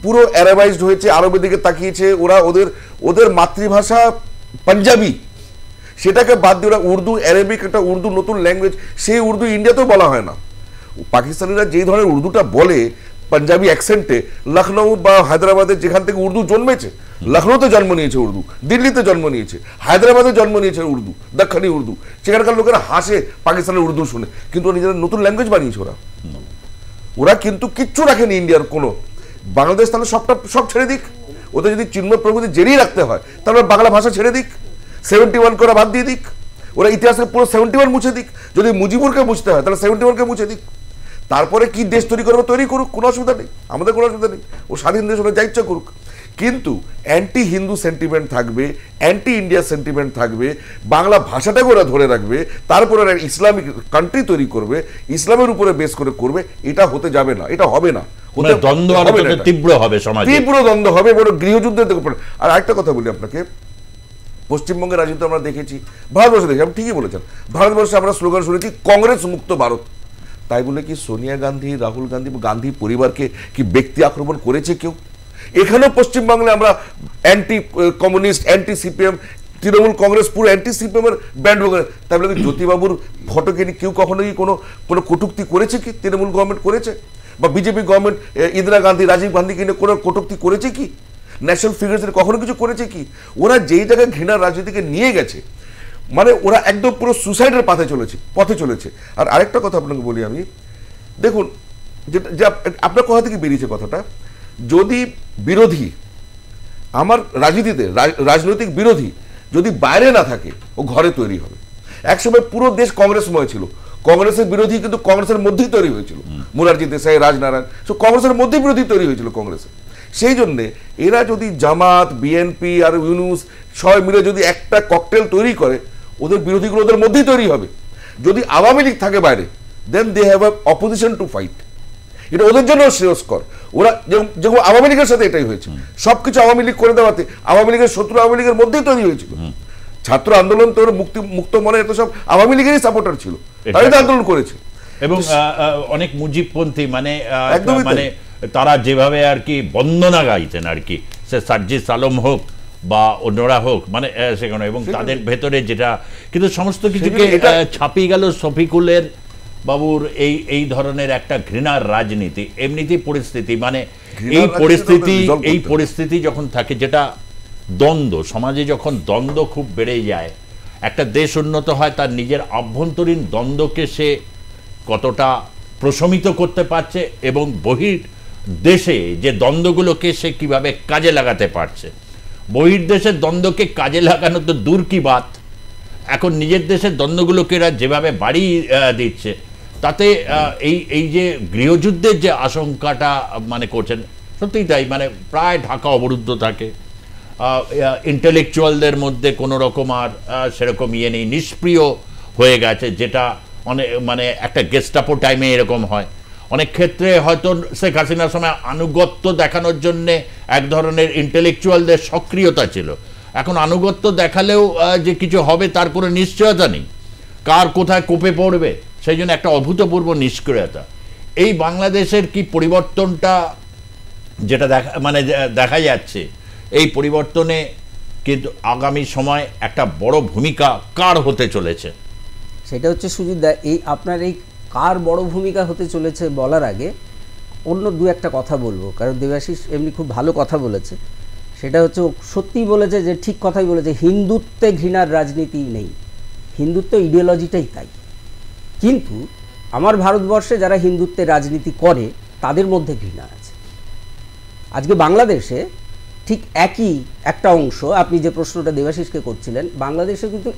Speaker 5: পুরো অ্যারাবাইজড হয়েছে, আরবের দিকে তাকিয়েছে, ওরা ওদের মাতৃভাষা পাঞ্জাবি, সেটাকে বাদ দিয়ে ওরা উর্দু, অ্যারাবিক, একটা উর্দু নতুন ল্যাঙ্গুয়েজ, সেই উর্দু ইন্ডিয়াতেও বলা হয় না। পাকিস্তানিরা যেই ধরনের উর্দুটা বলে পাঞ্জাবি অ্যাকসেন্টে, লখনৌ বা হায়দ্রাবাদের যেখান থেকে উর্দু জন্মেছে, লখনৌতে জন্ম নিয়েছে উর্দু, দিল্লিতে জন্ম নিয়েছে, হায়দ্রাবাদে জন্ম নিয়েছে উর্দু, দক্ষিণী উর্দু, সেখানকার লোকেরা হাসে পাকিস্তানের উর্দু শুনে, কিন্তু নিজেরা নতুন ল্যাঙ্গুয়েজ বানিয়েছে ওরা কিন্তু কিচ্ছু রাখেনি ইন্ডিয়ার কোনো। বাংলাদেশ তাহলে সব ছেড়ে দিক, ওদের যদি চিন্ময় প্রভৃতি জেরিয়ে রাখতে হয় তাহলে বাংলা ভাষা ছেড়ে দিক, 71 করে বাদ দিয়ে দিক, ওরা ইতিহাসকে পুরো 71 মুছে দিক, যদি মুজিবুরকে মুছতে হয় তাহলে 71কে মুছে দিক, তারপরে কি দেশ তৈরি করবে তৈরি করুক, কোনো অসুবিধা নেই, আমাদের কোনো অসুবিধা নেই, ও স্বাধীন দেশ ওরা যা ইচ্ছা করুক। কিন্তু অ্যান্টি হিন্দু সেন্টিমেন্ট থাকবে, অ্যান্টি ইন্ডিয়া সেন্টিমেন্ট থাকবে, বাংলা ভাষাটাকে ওরা ধরে রাখবে, তারপরে ওরা ইসলামিক কান্ট্রি তৈরি করবে, ইসলামের উপরে বেস করে করবে, এটা হতে যাবে না, এটা হবে না, তীব্র দ্বন্দ্ব হবে, বড় গৃহযুদ্ধের দিকে। আর আরেকটা কথা বলি আপনাকে, পশ্চিমবঙ্গের রাজনীতি আমরা দেখেছি, ভারতবর্ষে দেখি, আপনি ঠিকই বলেছেন, ভারতবর্ষে আমরা স্লোগান শুনেছি কংগ্রেস মুক্ত ভারত, তাই বলে কি সোনিয়া গান্ধী, রাহুল গান্ধী, গান্ধী পরিবারকে কি ব্যক্তি আক্রমণ করেছে কেউ? এখানেও পশ্চিমবাংলায় আমরা anti communist, anti CPM, Trinamool Congress পুরো অ্যান্টি সিপিএম এর ব্যান্ড করে, তাই বলে জ্যোতিবাবুর ফটোকে নিয়ে কেউ কখনো কি কোনো কটূক্তি করেছে কি? তৃণমূল গভর্নমেন্ট করেছে, বা বিজেপি গভর্নমেন্ট ইন্দিরা গান্ধী, রাজীব গান্ধীকে নিয়ে কোনো কটূক্তি করেছে কি? ন্যাশনাল ফিগার্সের কখনো কিছু করেছে কি? ওরা যেই জায়গায় ঘৃণার রাজনীতিকে নিয়ে গেছে, মানে ওরা একদম পুরো সুসাইডের পথে চলেছে। আর আরেকটা কথা আপনাকে বলি আমি, দেখুন যেটা আপনার কথা থেকে বেরিয়েছে কথাটা, যদি বিরোধী আমার রাজনীতিতে, রাজনৈতিক বিরোধী যদি বাইরে না থাকে, ও ঘরে তৈরি হবে। একসময় পুরো দেশ কংগ্রেসময় ছিল, কংগ্রেসের বিরোধী কিন্তু কংগ্রেসের মধ্যেই তৈরি হয়েছিল, মোরারজি দেশাই, রাজনারায়ণ, কংগ্রেসের মধ্যেই বিরোধী তৈরি হয়েছিল কংগ্রেসে। সেই জন্যে এরা যদি জামাত, বিএনপি আর ইউনুস সবাই মিলে যদি একটা ককটেল তৈরি করে, ওদের বিরোধীগুলো ওদের মধ্যেই তৈরি হবে। যদি আওয়ামী লীগ থাকে বাইরে, then they have a opposition to fight, এটা ওদের জন্য শ্রেয়স্কর। ওরা যেমন আওয়ামী লীগের সাথে এটাই হয়েছে, সবকিছু আওয়ামী লীগ করে দেওয়াতে আওয়ামী লীগের শত্রু আওয়ামী লীগের মধ্যেই তৈরি হয়েছিল। ছাত্র আন্দোলন তো মুক্ত মনে এত সব আওয়ামী লীগেরই সাপোর্টার ছিল, তাই তো আন্দোলন করেছে।
Speaker 2: এবং অনেক মুজিবপন্থী মানে তারা যেভাবে আর কি বন্দনা গাইতেন আর কি, সে সার্জিস আলম হোক বা অন্যরা হোক, মানে সেখানে, এবং তাদের ভেতরে যেটা, কিন্তু সমস্ত কিছুকে ছাপিয়ে গেল শফিকুলের বাবুর এই ধরনের একটা ঘৃণার রাজনীতি। এমনিতেই পরিস্থিতি, মানে এই পরিস্থিতি যখন থাকে, যেটা দ্বন্দ্ব সমাজে, যখন দ্বন্দ্ব খুব বেড়ে যায়, একটা দেশ উন্নত হয় তার নিজের আভ্যন্তরীণ দ্বন্দ্বকে সে কতটা প্রশমিত করতে পারছে, এবং বহির দেশে যে দ্বন্দ্বগুলোকে সে কিভাবে কাজে লাগাতে পারছে। বহির্দেশের দ্বন্দ্বকে কাজে লাগানো তো দূর কি বাত, এখন নিজের দেশের দ্বন্দ্বগুলোকে এরা যেভাবে বাড়িয়ে দিচ্ছে, তাতে এই যে গৃহযুদ্ধের যে আশঙ্কাটা মানে করছেন, সত্যিই তাই, মানে প্রায় ঢাকা অবরুদ্ধ থাকে, ইন্টেলেকচুয়ালদের মধ্যে কোনো রকম আর সেরকম ইয়ে নেই, নিষ্প্রিয় হয়ে গেছে, যেটা মানে একটা গেস্টাপো টাইমে এরকম হয়। অনেক ক্ষেত্রে হয়তো শেখ হাসিনার সময় আনুগত্য দেখানোর জন্যে এক ধরনের ইন্টেলেকচুয়ালদের সক্রিয়তা ছিল, এখন আনুগত্য দেখালেও যে কিছু হবে তার কোনো নিশ্চয়তা নেই। কার কোথায় কোপে পড়বে, সেই জন্য একটা অভূতপূর্ব নিষ্ক্রিয়তা। এই বাংলাদেশের কি পরিবর্তনটা যেটা দেখা যাচ্ছে, এই পরিবর্তনে কিন্তু আগামী সময় একটা বড় ভূমিকা কার হতে চলেছে?
Speaker 3: সেটা হচ্ছে সুজিতদা, এই আপনার এই কার বড় ভূমিকা হতে চলেছে বলার আগে অন্য দু একটা কথা বলবো, কারণ দেবাশিস এমনি খুব ভালো কথা বলেছে। সেটা হচ্ছে সত্যিই বলেছে, যে ঠিক কথাই বলেছে, হিন্দুত্বে ঘৃণার রাজনীতি নেই, হিন্দুত্ব ইডিওলজিটাই তাই। কিন্তু আমার ভারতবর্ষে যারা হিন্দুত্বের রাজনীতি করে তাদের মধ্যে ঘৃণা আছে। আজকে বাংলাদেশে ঠিক একই একটা অংশ, আপনি যে প্রশ্নটা দেবাশিসকে করছিলেন, বাংলাদেশে কিন্তু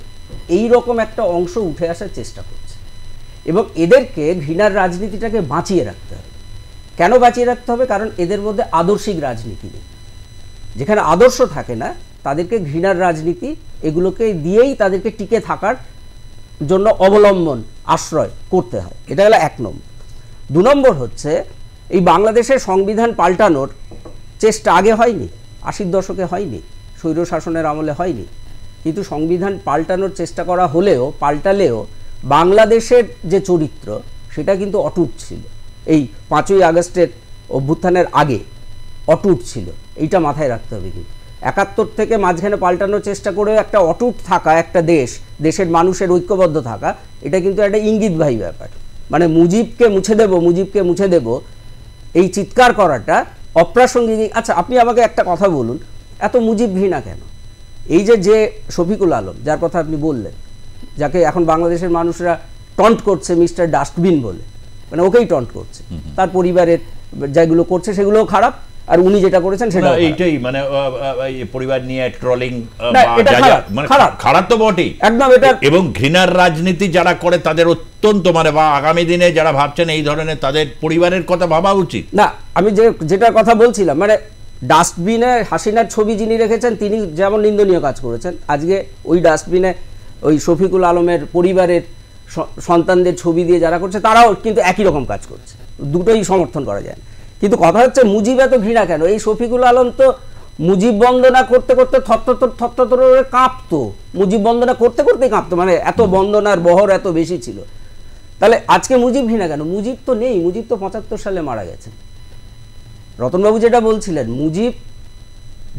Speaker 3: এই রকম একটা অংশ উঠে আসার চেষ্টা করছে, এবং এদেরকে ঘৃণার রাজনীতিটাকে বাঁচিয়ে রাখতে হবে। কেন বাঁচিয়ে রাখতে হবে? কারণ এদের মধ্যে আদর্শিক রাজনীতি নেই। যেখানে আদর্শ থাকে না তাদেরকে ঘৃণার রাজনীতি এগুলোকে দিয়েই তাদেরকে টিকে থাকার জন্য অবলম্বন আশ্রয় করতে হয়। এটা হলো 1 নম্বর। 2 নম্বর হচ্ছে, এই বাংলাদেশের সংবিধান পাল্টানোর চেষ্টা আগে হয়নি, 80-র দশকে হয়নি, স্বৈর শাসনের আমলে হয়নি, কিন্তু সংবিধান পাল্টানোর চেষ্টা করা হলেও, পাল্টালেও বাংলাদেশের যে চরিত্র সেটা কিন্তু অটুট ছিল। এই 5ই আগস্টের অভ্যুত্থানের আগে অটুট ছিল, এইটা মাথায় রাখতে হবে। কিন্তু 71 থেকে মাঝখানে পাল্টানোর চেষ্টা করেও একটা অটুট থাকা, একটা দেশের মানুষের ঐক্যবদ্ধ থাকা, এটা কিন্তু একটা ইঙ্গিতবাহী ব্যাপার। মানে মুজিবকে মুছে দেব, মুজিবকে মুছে দেব, এই চিৎকার করাটা অপ্রাসঙ্গিক। আচ্ছা, আপনি আমাকে একটা কথা বলুন, এত মুজিব ঘৃণা কেন? এই যে শফিকুল আলম, যার কথা আপনি বললেন, যাকে এখন বাংলাদেশের মানুষরা টন্ট করছে মিস্টার ডাস্টবিন বলে, মানে ওকেই টন্ট করছে, তার পরিবারের যেগুলো করছে সেগুলোও খারাপ, আর উনি যেটা করেছেন সেটা
Speaker 2: এইটাই, মানে পরিবার নিয়ে ট্রলিং
Speaker 3: খারাপ
Speaker 2: তো বটেই
Speaker 3: একদম। এটা
Speaker 2: এবং ঘৃণার রাজনীতি যারা করে তাদের অত্যন্ত, মানে বা আগামী দিনে যারা ভাবছেন এই ধরনের, তাদের পরিবারের কথা ভাবা উচিত।
Speaker 3: না, আমি যেটা কথা বলছিলাম, মানে ডাস্টবিনে হাসিনার ছবি যিনি রেখেছেন তিনি যেমন নিন্দনীয় কাজ করেছেন, আজকে ওই ডাস্টবিনে ওই শফিকুল আলমের পরিবারের সন্তানদের ছবি দিয়ে যারা করছে তারাও কিন্তু একই রকম কাজ করছে, দুটোই সমর্থন করা যায় না। কিন্তু কথা হচ্ছে, মুজিব এত ঘৃণা কেন? এই শফিকুল আলম তো মুজিব বন্দনা করতে করতে থরথর কাঁপতো, মুজিব বন্দনা করতে করতেই কাঁপতো, মানে এত বন্দনার বহর এত বেশি ছিল। তাহলে আজকে মুজিব ঘৃণা কেন? মুজিব তো নেই, মুজিব তো 75 সালে মারা গেছেন। রতনবাবু যেটা বলছিলেন, মুজিব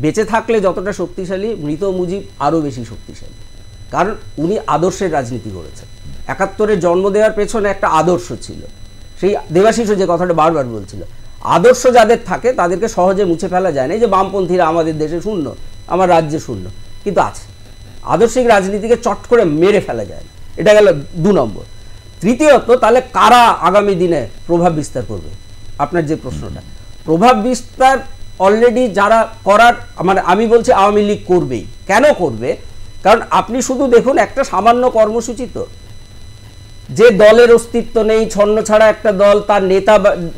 Speaker 3: বেঁচে থাকলে যতটা শক্তিশালী, মৃত মুজিব আরও বেশি শক্তিশালী, কারণ উনি আদর্শের রাজনীতি করেছেন। 71-এর জন্ম দেওয়ার পেছনে একটা আদর্শ ছিল, সেই দেবাশিসও যে কথাটা বারবার বলছিল, আদর্শ যাদের থাকে তাদেরকে সহজে মুছে ফেলা যায় না। এই যে বামপন্থীরা আমাদের দেশে শূন্য, আমার রাজ্যে শূন্য, কিন্তু আছে। আদর্শিক রাজনীতিকে চট করে মেরে ফেলা যায় না। এটা গেল 2 নম্বর। তৃতীয়ত, তাহলে কারা আগামী দিনে প্রভাব বিস্তার করবে? আপনার যে প্রশ্নটা, প্রভাব বিস্তার অলরেডি যারা করার, মানে আমি বলছি আওয়ামী লীগ করবেই। কেন করবে? কারণ আপনি শুধু দেখুন, একটা সামান্য কর্মসূচি তো, যে দলের অস্তিত্ব নেই, ছন্ন ছাড়া একটা দল, তার নেতা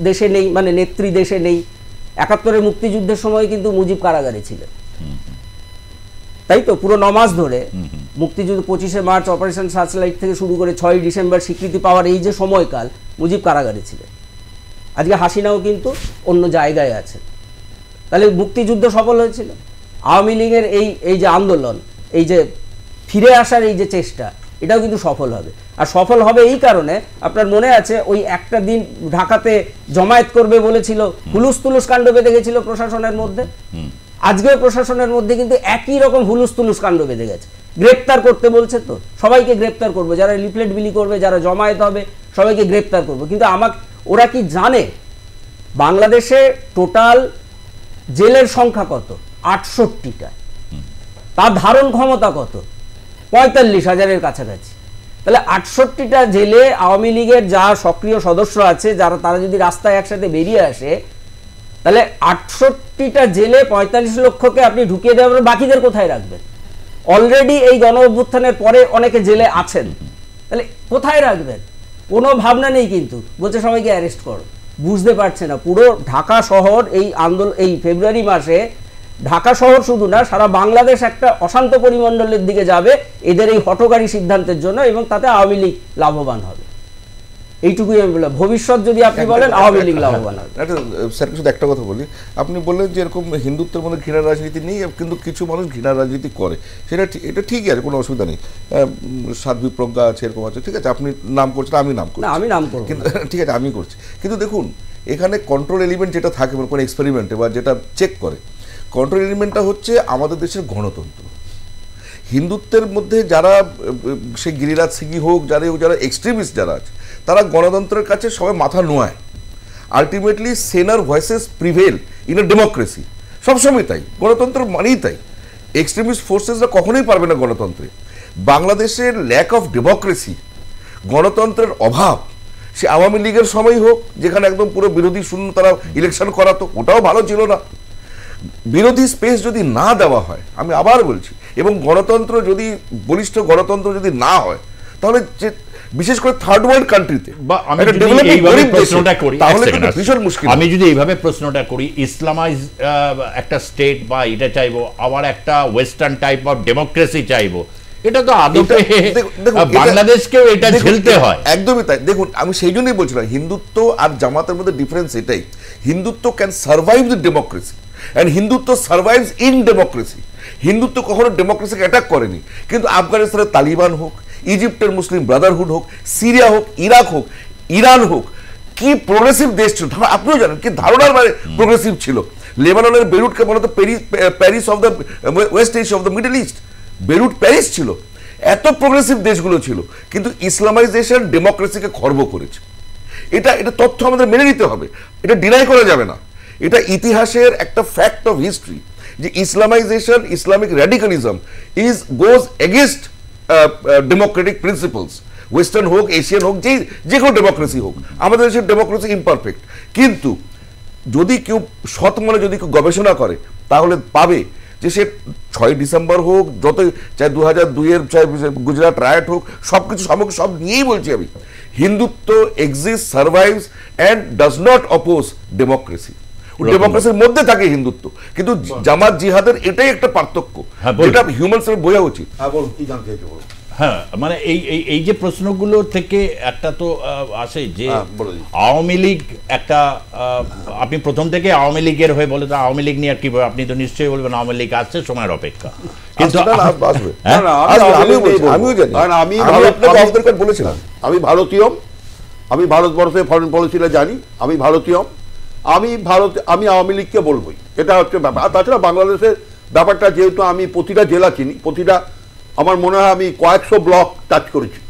Speaker 3: দেশে নেই, মানে নেত্রী দেশে নেই। 71-এর মুক্তিযুদ্ধের সময় কিন্তু মুজিব কারাগারে ছিলেন, তাই তো? পুরো 9 মাস ধরে মুক্তিযুদ্ধ, 25শে মার্চ অপারেশন সার্চলাইট থেকে শুরু করে 6ই ডিসেম্বর স্বীকৃতি পাওয়ার এই যে সময়কাল, মুজিব কারাগারে ছিলেন। আজকে হাসিনাও কিন্তু অন্য জায়গায় আছে। তাহলে মুক্তিযুদ্ধ সফল হয়েছিল। আওয়ামী লীগের এই যে আন্দোলন, এই যে ফিরে আসার এই যে চেষ্টা, এটাও কিন্তু সফল হবে। আর সফল হবে এই কারণে, আপনার মনে আছে ওই একটা দিন ঢাকাতে জমায়েত করবে বলেছিল, হুলুস তুলুস কাণ্ড বেঁধে গেছিল প্রশাসনের মধ্যে। আজকের প্রশাসনের মধ্যে কিন্তু একই রকম হুলুস তুলুস কাণ্ড বেঁধে গেছে। গ্রেপ্তার করতে বলছে, তো সবাইকে গ্রেপ্তার করবো, যারা লিফলেট বিলি করবে, যারা জমায়েত হবে, সবাইকে গ্রেপ্তার করবো। কিন্তু ওরা কি জানে বাংলাদেশে টোটাল জেলের সংখ্যা কত? 68টা। তার ধারণ ক্ষমতা কত? 45,000-এর কাছাকাছি। তাহলে 68টা জেলে আওয়ামী লীগের যা সক্রিয় সদস্য আছে, তারা যদি রাস্তায় একসাথে বেরিয়ে আসে, তাহলে 68টা জেলে 45 লক্ষকে আপনি ঢুকিয়ে দেবেন, বাকিদের কোথায় রাখবেন? অলরেডি এই গণ অভ্যুত্থানের পরে অনেকে জেলে আছেন, তাহলে কোথায় রাখবেন? কোনো ভাবনা নেই, কিন্তু বলছে সবাইকে অ্যারেস্ট করো। বুঝতে পারছে না, পুরো ঢাকা শহর এই ফেব্রুয়ারি মাসে ঢাকা শহর শুধু না, সারা বাংলাদেশ একটা অশান্ত পরিমণ্ডলের দিকে যাবে এদের এই হঠকারী সিদ্ধান্তের জন্য, এবং তাতে আওয়ামী লীগ লাভবান হবে। এইটুকুই আমি বললাম। ভবিষ্যৎ যদি আপনি বলেন আওয়ামী লীগ লাভবান হবে।
Speaker 5: স্যারকে শুধু একটা কথা বলি, আপনি বললেন যে এরকম হিন্দুত্বের মধ্যে ঘৃণার রাজনীতি নেই, কিন্তু কিছু মানুষ ঘৃণার রাজনীতি করে, সেটা এটা ঠিকই আছে, কোনো অসুবিধা নেই। সাধ্বী প্রজ্ঞা আছে, এরকম আছে, ঠিক আছে, আপনি নাম করছেন, আমি নাম করছি,
Speaker 3: আমি নাম করব,
Speaker 5: কিন্তু ঠিক আছে আমি করছি। কিন্তু দেখুন এখানে কন্ট্রোল এলিমেন্ট যেটা থাকে কোনো এক্সপেরিমেন্টে বা যেটা চেক করে, কন্ট্রোল এলিমেন্টটা হচ্ছে আমাদের দেশের গণতন্ত্র। হিন্দুত্বের মধ্যে যারা সে গিরিরাজ সিংই হোক, যারা এক্সট্রিমিস্ট যারা আছে, তারা গণতন্ত্রের কাছে সবাই মাথা নোয়ায়। আলটিমেটলি সেনার voices prevail in a democracy, সবসময় তাই, গণতন্ত্র মানেই তাই। এক্সট্রিমিস্ট ফোর্সেসরা কখনোই পারবে না গণতন্ত্রে। বাংলাদেশের ল্যাক অফ ডেমোক্রেসি, গণতন্ত্রের অভাব, সে আওয়ামী লীগের সময় হোক, যেখানে একদম পুরো বিরোধী শূন্য তারা ইলেকশন করাতো, ওটাও ভালো ছিল না। বিরোধী স্পেস যদি না দেওয়া হয়, আমি আবার বলছি, এবং গণতন্ত্র যদি বলিষ্ঠ গণতন্ত্র যদি না হয়, তাহলে যে বিশেষ করে থার্ড ওয়ার্ল্ড কান্ট্রিতে
Speaker 2: আমি যদি এইভাবে প্রশ্নটা করি, ইসলামাইজ একটা স্টেট বা এটা চাইবো, আবার একটা ওয়েস্টার্ন টাইপ অফ ডেমোক্রেসি চাইবো, এটা তো আদতে বাংলাদেশকেও এটা ঝেলতে হয়।
Speaker 5: একদমই তাই। দেখুন আমি সেই জন্যই বলছিলাম, হিন্দুত্ব আর জামাতের মধ্যে ডিফারেন্স এটাই, Hindutva can survive the democracy and Hindutva survives in democracy. Hindutva কখনো ডেমোক্রেসিকে অ্যাটাক করেনি, কিন্তু আফগানিস্তানের তালিবান হোক, ইজিপ্টের মুসলিম ব্রাদারহুড হোক, সিরিয়া হোক, ইরাক হোক, ইরান হোক, কি প্রোগ্রেসিভ দেশ ছিল, আপনিও জানেন কি ধারণার বাইরে প্রোগ্রেসিভ ছিল। লেবাননের বেরুটকে বলতো Paris of the West Asia of the Middle East, Beirut Paris ছিল, এত প্রোগ্রেসিভ দেশগুলো ছিল, কিন্তু ইসলামাইজেশন ডেমোক্রেসিকে খর্ব করেছে। এটা তথ্য আমাদের মেনে নিতে হবে, এটা ডিনাই করা যাবে না। এটা ইতিহাসের একটা ফ্যাক্ট অফ হিস্ট্রি যে ইসলামাইজেশন, ইসলামিক র্যাডিক্যালিজম গোজ এগেনস্ট ডেমোক্রেটিক প্রিন্সিপলস, ওয়েস্টার্ন হোক, এশিয়ান হোক, যে কোনো ডেমোক্রেসি হোক। আমাদের দেশের ডেমোক্রেসি ইমপারফেক্ট, কিন্তু যদি কেউ সৎ মনে যদি কেউ গবেষণা করে, তাহলে পাবে যে সে 6ই ডিসেম্বর হোক, যত চাই 2002-এর চাই গুজরাট রায়ট হোক, সব কিছু সামগ্রিক সব নিয়েই বলছি আমি, Hindutva exist, survives and does not oppose democracy. ডেমোক্রেসির মধ্যে থাকে হিন্দুত্ব, কিন্তু জামাত জিহাদের এটাই একটা পার্থক্য, যেটা হিউম্যান সেন্স বোঝা উচিত।
Speaker 2: হ্যাঁ, মানে এই যে প্রশ্নগুলো থেকে একটা তো আসে যে আওয়ামী লীগ একটা, আপনি প্রথম থেকে আওয়ামী লীগের হয়ে বলে তো আওয়ামী লীগ নিয়ে আর কি, আপনি তো নিশ্চয়ই বলবেন আওয়ামী লীগ আসছে সময়ের অপেক্ষা, কিন্তু
Speaker 4: আমি ভারতীয়, আমি ভারতবর্ষের ফরেন পলিসিটা জানি, আমি ভারতীয়, আমি আওয়ামী লীগকে বলবোই, এটা হচ্ছে ব্যাপার। আর তাছাড়া বাংলাদেশের ব্যাপারটা যেহেতু আমি প্রতিটা জেলা চিনি, প্রতিটা আমার মনে হয় আমি কয়েকশো ব্লক টাচ করেছি,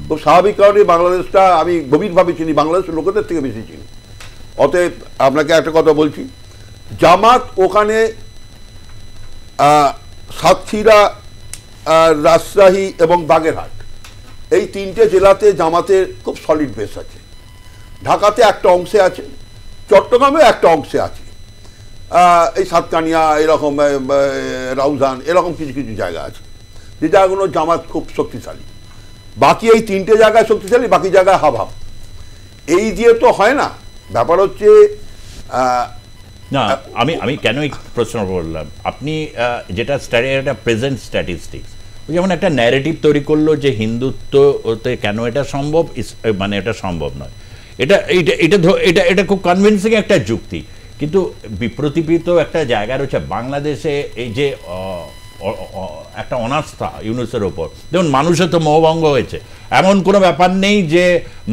Speaker 4: তো স্বাভাবিক কারণে বাংলাদেশটা আমি গভীরভাবে চিনি, বাংলাদেশের লোকেদের থেকে বেশি চিনি। অতএব আপনাকে একটা কথা বলছি, জামাত ওখানে সাতক্ষীরা, রাজশাহী এবং বাগেরহাট, এই 3টে জেলাতে জামাতের খুব সলিড বেস আছে। ঢাকাতে একটা অংশে আছে, চট্টগ্রামে একটা অংশে আছে, এই সাতকানিয়া, এরকম রাউজান, এরকম কিছু কিছু জায়গা আছে যে জায়গাগুলো জামাত খুব শক্তিশালী। বাকি এই 3টে জায়গায় শক্তিশালী, বাকি জায়গায় হাভাব। এই দিয়ে তো হয় না, ব্যাপার হচ্ছে
Speaker 2: না। আমি কেন এই প্রশ্ন করলাম, আপনি যেটা এটা প্রেজেন্ট স্ট্যাটিস্টিক্স, যেমন একটা ন্যারেটিভ তৈরি করলো যে হিন্দুত্বতে কেন এটা সম্ভব, মানে এটা সম্ভব নয়, এটা খুব কনভিন্সিং একটা যুক্তি, কিন্তু বিপ্রতিপিত একটা জায়গা রয়েছে বাংলাদেশে। এই যে একটা অনাস্থা ইউনুসের ওপর, দেখুন মানুষের তো মোহভঙ্গ হয়েছে, এমন কোনো ব্যাপার নেই যে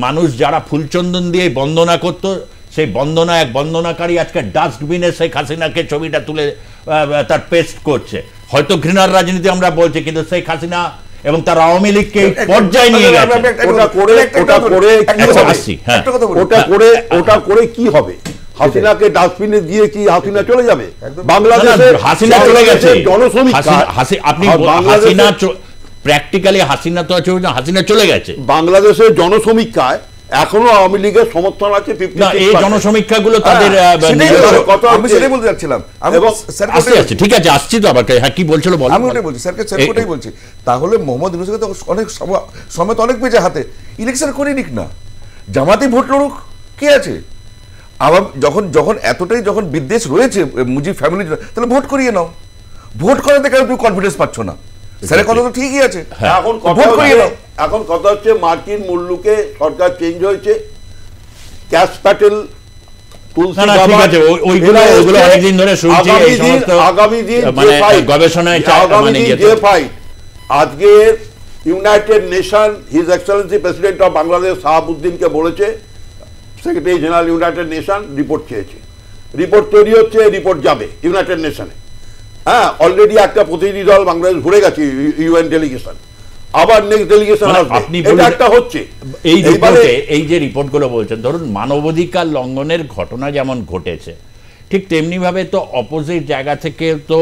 Speaker 2: মানুষ যারা ফুলচন্দন দিয়ে বন্দনা করত, সেই বন্দনাকারী আজকে ডাস্টবিনে শেখ হাসিনাকে ছবিটা তুলে তার পেস্ট করছে। হয়তো ঘৃণার রাজনীতি আমরা বলছি, কিন্তু শেখ হাসিনা এবং তার আওয়ামী লীগকে পর্যায়ে নিয়ে গেছে।
Speaker 4: ওটা করে কি হবে? হাসিনাকে ডাস্টবিনে দিয়ে কি হাসিনা চলে যাবে? বাংলাদেশে
Speaker 2: হাসিনা চলে গেছে, জনশ্রমিক আপনি হাসিনা প্র্যাকটিক্যালি হাসিনা তো আছে, হাসিনা চলে গেছে।
Speaker 4: বাংলাদেশের জনসমীক্ষায় এখনো আওয়ামী লীগের সমর্থন আছে।
Speaker 2: এই জনসমীক্ষাগুলো তাদের
Speaker 5: আমি সেটাই বলতে যাচ্ছিলাম,
Speaker 2: ঠিক আছে আসছি তো আবার। হ্যাঁ, কি বলছিল বল।
Speaker 5: আমি ওটাই বলছি স্যারকে, স্যার ওটাই বলছি। তাহলে মোহাম্মদ ইউনূসকে তো অনেক সময় তো অনেক পেয়েছে হাতে, ইলেকশন করে নিক না, জামাতে ভোট লড়ুক, কে আছে? আবার যখন এতটাই যখন বিদ্বেষ রয়েছে মুজিব ফ্যামিলির, তাহলে ভোট করিয়ে নাও। ভোট করাতে কেন তুমি কনফিডেন্স পাচ্ছ না? স্যারের কথা তো ঠিকই আছে।
Speaker 4: এখন কথা হচ্ছে মার্কিন মুল্লুকে সরকার চেঞ্জ হয়েছে, ক্যাশ প্যাটেল, আগামী দিন যে ফাইট আজকে United Nation His Excellency president of Bangladesh শাহাবুদ্দিনকে বলেছে, Secretary General United Nation report চেয়েছে, রিপোর্ট তৈরি হচ্ছে, রিপোর্ট যাবে ইউনাইটেড নেশনে। হ্যাঁ, অলরেডি একটা প্রতিনিধি দল বাংলাদেশ ঘুরে গেছে, ইউএন ডেলিগেশন, আবার নেক্সট ডেলিগেশন আসবে, এটা একটা হচ্ছে।
Speaker 2: এই যে রিপোর্টগুলো বলছেন, ধরুন মানবাধিকার লঙ্ঘনের ঘটনা যেমন ঘটেছে, ঠিক তেমনি ভাবে তো অপোজিট জায়গা থেকে তো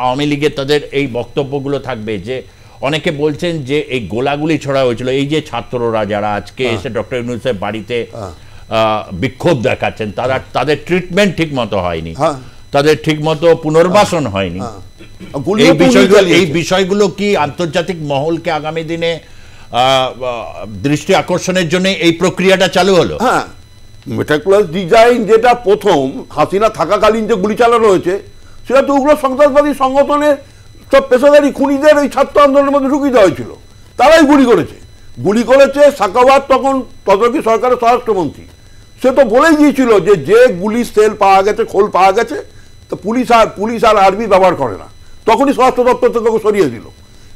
Speaker 2: আওয়ামী লীগের তাদের এই বক্তব্যগুলো থাকবে যে অনেকে বলছেন যে এই গোলাগুলি ছড়া হয়েছিল, এই যে ছাত্ররা যারা আজকে এসে ডক্টর ইউনূসের বাড়িতে বিক্ষোভ দেখাচ্ছেন, তাদের ট্রিটমেন্ট ঠিক মতো হয়নি, তাদের ঠিক মতো পুনর্বাসন হয়নি। এই বিষয়গুলো কি আন্তর্জাতিক মহলকে আগামী দিনে দৃষ্টি আকর্ষণের জন্য এই প্রক্রিয়াটা চালু হলো?
Speaker 4: হ্যাঁ, মেটাকুলাস ডিজাইন যেটা প্রথম হাসিনা থাকাকালীন যে গুলি চালানো হয়েছে, সেটা তো উগ্র সন্ত্রাসবাদী সংগঠনের সব পেশাদারি খুনিদের ওই ছাত্র আন্দোলনের মধ্যে ঢুকিয়ে দেওয়া হয়েছিল, তারাই গুলি করেছে। সাকাওয়াত তখন তদারকি সরকারের স্বরাষ্ট্রমন্ত্রী, সে তো বলেই গিয়েছিল যে গুলি সেল পাওয়া গেছে, খোল পাওয়া গেছে, তো পুলিশ আর আর্মি ব্যবহার করে না, তখনই স্বরাষ্ট্র দপ্তর থেকে সরিয়ে দিল।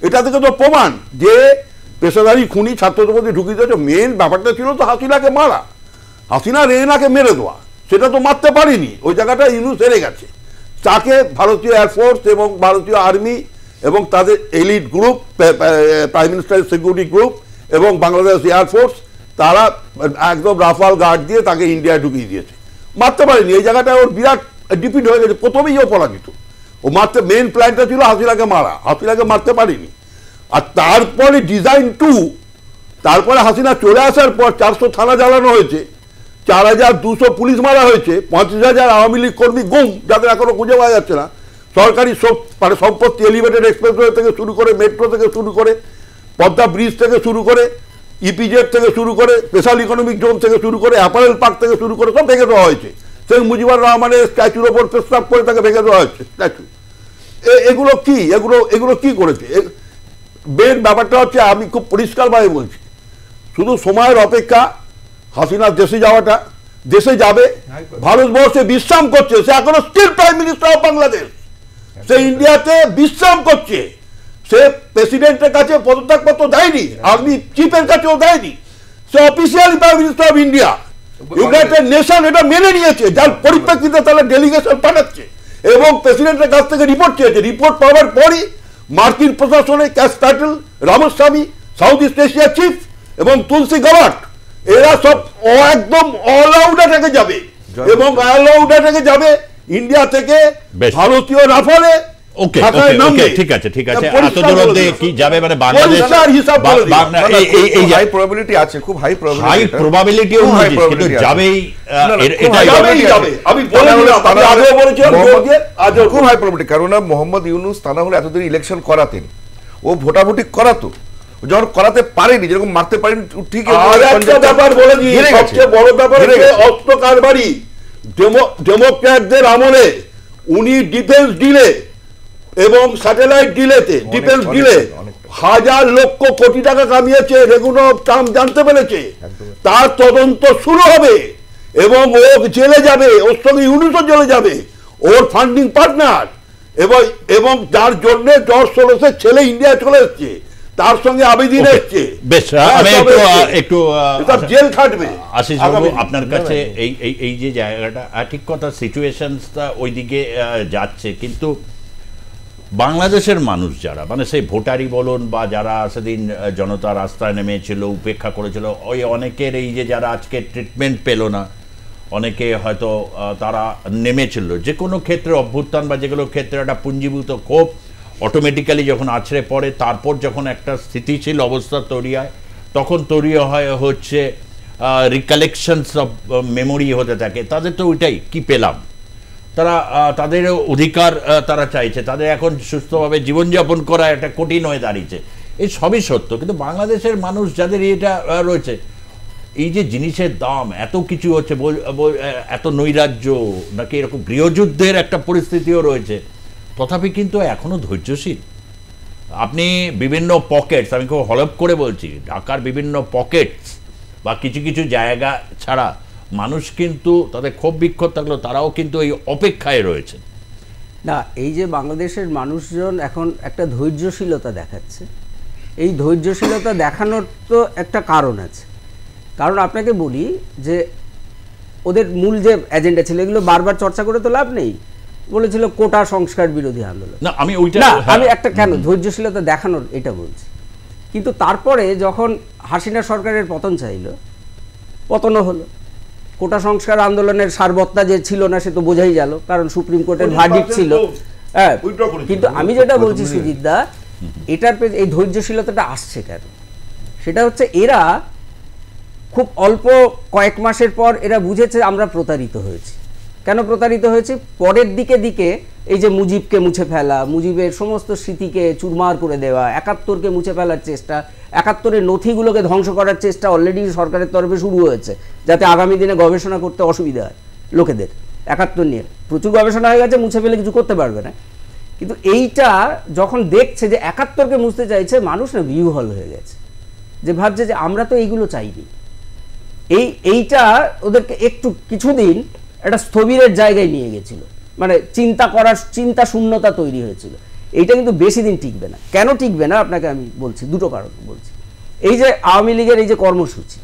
Speaker 4: এটা থেকে তো প্রমাণ যে পেশাদারি খুনি ছাত্রদের মধ্যে ঢুকিয়ে দিয়েছে। মেন ব্যাপারটা ছিল তো হাসিনাকে মারা, হাসিনা রেনাকে মেরে দেওয়া, সেটা তো মারতে পারেনি, ওই জায়গাটা ইউনূস হেরে গেছে। তাকে ভারতীয় এয়ারফোর্স এবং ভারতীয় আর্মি এবং তাদের এলিট গ্রুপ, প্রাইম মিনিস্টারের সিকিউরিটি গ্রুপ এবং বাংলাদেশ এয়ারফোর্স, তারা একদম রাফাল গার্ড দিয়ে তাকে ইন্ডিয়ায় ঢুকিয়ে দিয়েছে, মারতে পারেনি। এই জায়গাটা ওর বিরাট ডিফিট হয়ে গেছে, প্রথমেই ও পরাজিত। ও মারতে, মেন প্ল্যানটা ছিল হাসিনাকে মারা, হাসিনাকে মারতে পারেনি। আর তারপরে ডিজাইন 2, তারপরে হাসিনা চলে আসার পর 400 থানা জ্বালানো হয়েছে, 4200 পুলিশ মারা হয়েছে, 50,000 আওয়ামী লীগ কর্মী গুম, যাদের এখনো খুঁজে পাওয়া যাচ্ছে না। সরকারি সব মানে সম্পত্তি, এলিভেটেড এক্সপ্রেসওয়ে থেকে শুরু করে, মেট্রো থেকে শুরু করে, পদ্মা ব্রিজ থেকে শুরু করে, ইপিজেড থেকে শুরু করে, স্পেশাল ইকোনমিক জোন থেকে শুরু করে, অ্যাপারেল পার্ক থেকে শুরু করে সব ভেঙে দেওয়া হয়েছে। শেখ মুজিবুর রহমানের স্ট্যাচুর ওপর প্রস্তাব করে তাকে ভেঙে দেওয়া হয়েছে স্ট্যাচু। এগুলো কি করেছে? মেন ব্যাপারটা হচ্ছে, আমি খুব পরিষ্কারভাবে বলছি, শুধু সময়ের অপেক্ষা। হাসিনার দেশে যাওয়াটা, দেশে যাবে, ভারতবর্ষে বিশ্রাম করছে, সে এখনো still prime minister of Bangladesh, সে ইন্ডিয়াতে বিশ্রাম করছে, সে প্রেসিডেন্টের কাছে পদত্যাগপত্র দেয়নি, আর্মি চিফের কাছেও দেয়নি, সে officially prime minister of India. United Nation এটা মেনে নিয়েছে, যার পরিপ্রেক্ষিতে তারা ডেলিগেশন পাঠাচ্ছে এবং প্রেসিডেন্টের কাছ থেকে রিপোর্ট চেয়েছে। রিপোর্ট পাওয়ার পরই মার্কিন প্রশাসনে cash Patel, Ramaswamy, south east Asia chief এবং তুলসী গাবাট, এরা সব একদম অল আউট অ্যাটাকে যাবে এবং অল আউট অ্যাটাকে যাবে ইন্ডিয়া থেকে ভারতীয় রাফালে।
Speaker 2: ঠিক আছে, এতদূর অবধি কি যাবে? মানে বাংলাদেশ
Speaker 5: এই হাই প্রবাবিলিটি আছে, খুব হাই প্রবাবিলিটি
Speaker 2: কিন্তু যাবেই,
Speaker 5: আমি খুব হাই প্রবাবিলিটি। কারণ মোহাম্মদ ইউনূস তা না হলে এতদিন ইলেকশন করাতেন, ও ভোটাভুটি করাতো, যখন করাতে পারেনি, যেরকম মারতে পারেনি, ঠিক
Speaker 4: ব্যাপার বলে দিই। সবচেয়ে বড় ব্যাপার অস্ত্র কারবারি ডেমোক্র্যাটদের আমলে, উনি ডিফেন্স ডিলে এবং satellite ডিলেতে, defence delay 1000 lakh crore টাকা কামিয়েছে, রেগুনো ট্রাম্প জানতে পেরেছে, তার তদন্ত শুরু হবে এবং ও জেলে যাবে, ওর সঙ্গে ইউনূসও জেলে যাবে, ওর ফান্ডিং পার্টনার, এবং যার জন্য জর্জ সোরসের ছেলে ইন্ডিয়া চলে এসছে, তার সঙ্গে আবেদিন এসছে।
Speaker 2: বেশ, আমি একটু
Speaker 4: জেল খাটবে।
Speaker 2: আশিস বাবু, আপনার কাছে এই যে জায়গাটা, ঠিক কথা, সিচুয়েশনসটা ওইদিকে যাচ্ছে, কিন্তু বাংলাদেশের মানুষ যারা, মানে সেই ভোটারই বলুন বা যারা সেদিন জনতা রাস্তায় নেমেছিল, উপেক্ষা করেছিল, ওই অনেকের এই যে যারা আজকে ট্রিটমেন্ট পেল না, অনেকে হয়তো তারা নেমেছিল যে কোনো ক্ষেত্রে অভ্যুত্থান বা যেগুলো ক্ষেত্রে একটা পুঞ্জীভূত ক্ষোভ অটোমেটিক্যালি যখন আছড়ে পড়ে, তারপর যখন একটা স্থিতিশীল অবস্থা তৈরি হয়, তখন তৈরি হয় হচ্ছে রিকালেকশনস অফ মেমোরি হতে থাকে। তাদের তো ওইটাই, কি পেলাম, তারা তাদের অধিকার তারা চাইছে, তাদের এখন সুস্থভাবে জীবনযাপন করা একটা কঠিন হয়ে দাঁড়িয়েছে, এই সবই সত্য। কিন্তু বাংলাদেশের মানুষ যাদের এটা রয়েছে, এই যে জিনিসের দাম এত কিছু হচ্ছে, এত নৈরাজ্য, নাকি এরকম গৃহযুদ্ধের একটা পরিস্থিতিও রয়েছে, তথাপি কিন্তু এখনো ধৈর্যশীল। আপনি বিভিন্ন পকেটস, আমি খুব হলপ করে বলছি, ঢাকার বিভিন্ন পকেটস বা কিছু কিছু জায়গা ছাড়া মানুষ কিন্তু তাদের ক্ষোভ বিক্ষোভ থাকলেও তারাও কিন্তু এই অপেক্ষায় রয়েছে।
Speaker 3: না, এই যে বাংলাদেশের মানুষজন এখন একটা ধৈর্যশীলতা দেখাচ্ছে, এই ধৈর্যশীলতা দেখানোর তো একটা কারণ আছে। কারণ আপনাকে বলি যে ওদের মূল যে এজেন্ডা ছিল এগুলো বারবার চর্চা করে তো লাভ নেই। বলেছিল কোটা সংস্কার বিরোধী আন্দোলন।
Speaker 2: না আমি ওইটা,
Speaker 3: আমি একটা কেন ধৈর্যশীলতা দেখানোর এটা বলছি। কিন্তু তারপরে যখন হাসিনা সরকারের পতন চাইলো, পতনও হলো। কোটা সংস্কার আন্দোলনের সারবত্তা যে ছিল না সে তো বোঝাই গেল, কারণ সুপ্রিম কোর্টের ভার্ডিক্ট ছিল। হ্যাঁ, কিন্তু আমি যেটা বলছি সুজিত দা, এটার এই ধৈর্যশীলতাটা আসছে কেন, সেটা হচ্ছে এরা খুব অল্প কয়েক মাসের পর এরা বুঝেছে আমরা প্রতারিত হয়েছি। কেন প্রতারিত হয়েছে? পরের দিকে এই যে মুজিবকে মুছে ফেলা, মুজিবের সমস্ত স্মৃতিকে চুরমার করে দেওয়া, ৭১কে মুছে ফেলার চেষ্টা, ৭১-এর নথিগুলোকে ধ্বংস করার চেষ্টা অলরেডি সরকারের তরফে শুরু হয়েছে, যাতে আগামী দিনে গবেষণা করতে অসুবিধা হয় লোকেদের। ৭১ নিয়ে প্রচুর গবেষণা হয়ে গেছে, মুছে ফেলে কিছু করতে পারবে না। কিন্তু এইটা যখন দেখছে যে ৭১কে মুছতে চাইছে, মানুষ না বিহ্বল হয়ে গেছে, যে ভাবছে যে আমরা তো এইগুলো চাইনি। এইটা ওদেরকে একটু কিছুদিন একটা স্থবিরের জায়গায় নিয়ে গেছিল, মানে চিন্তা শূন্যতা তৈরি হয়েছিল। এইটা কিন্তু বেশি দিন টিকবে না। কেন টিকবে না আপনাকে আমি বলছি, দুটো কারণ বলছি। এই যে আওয়ামী লীগের এই যে কর্মসূচি,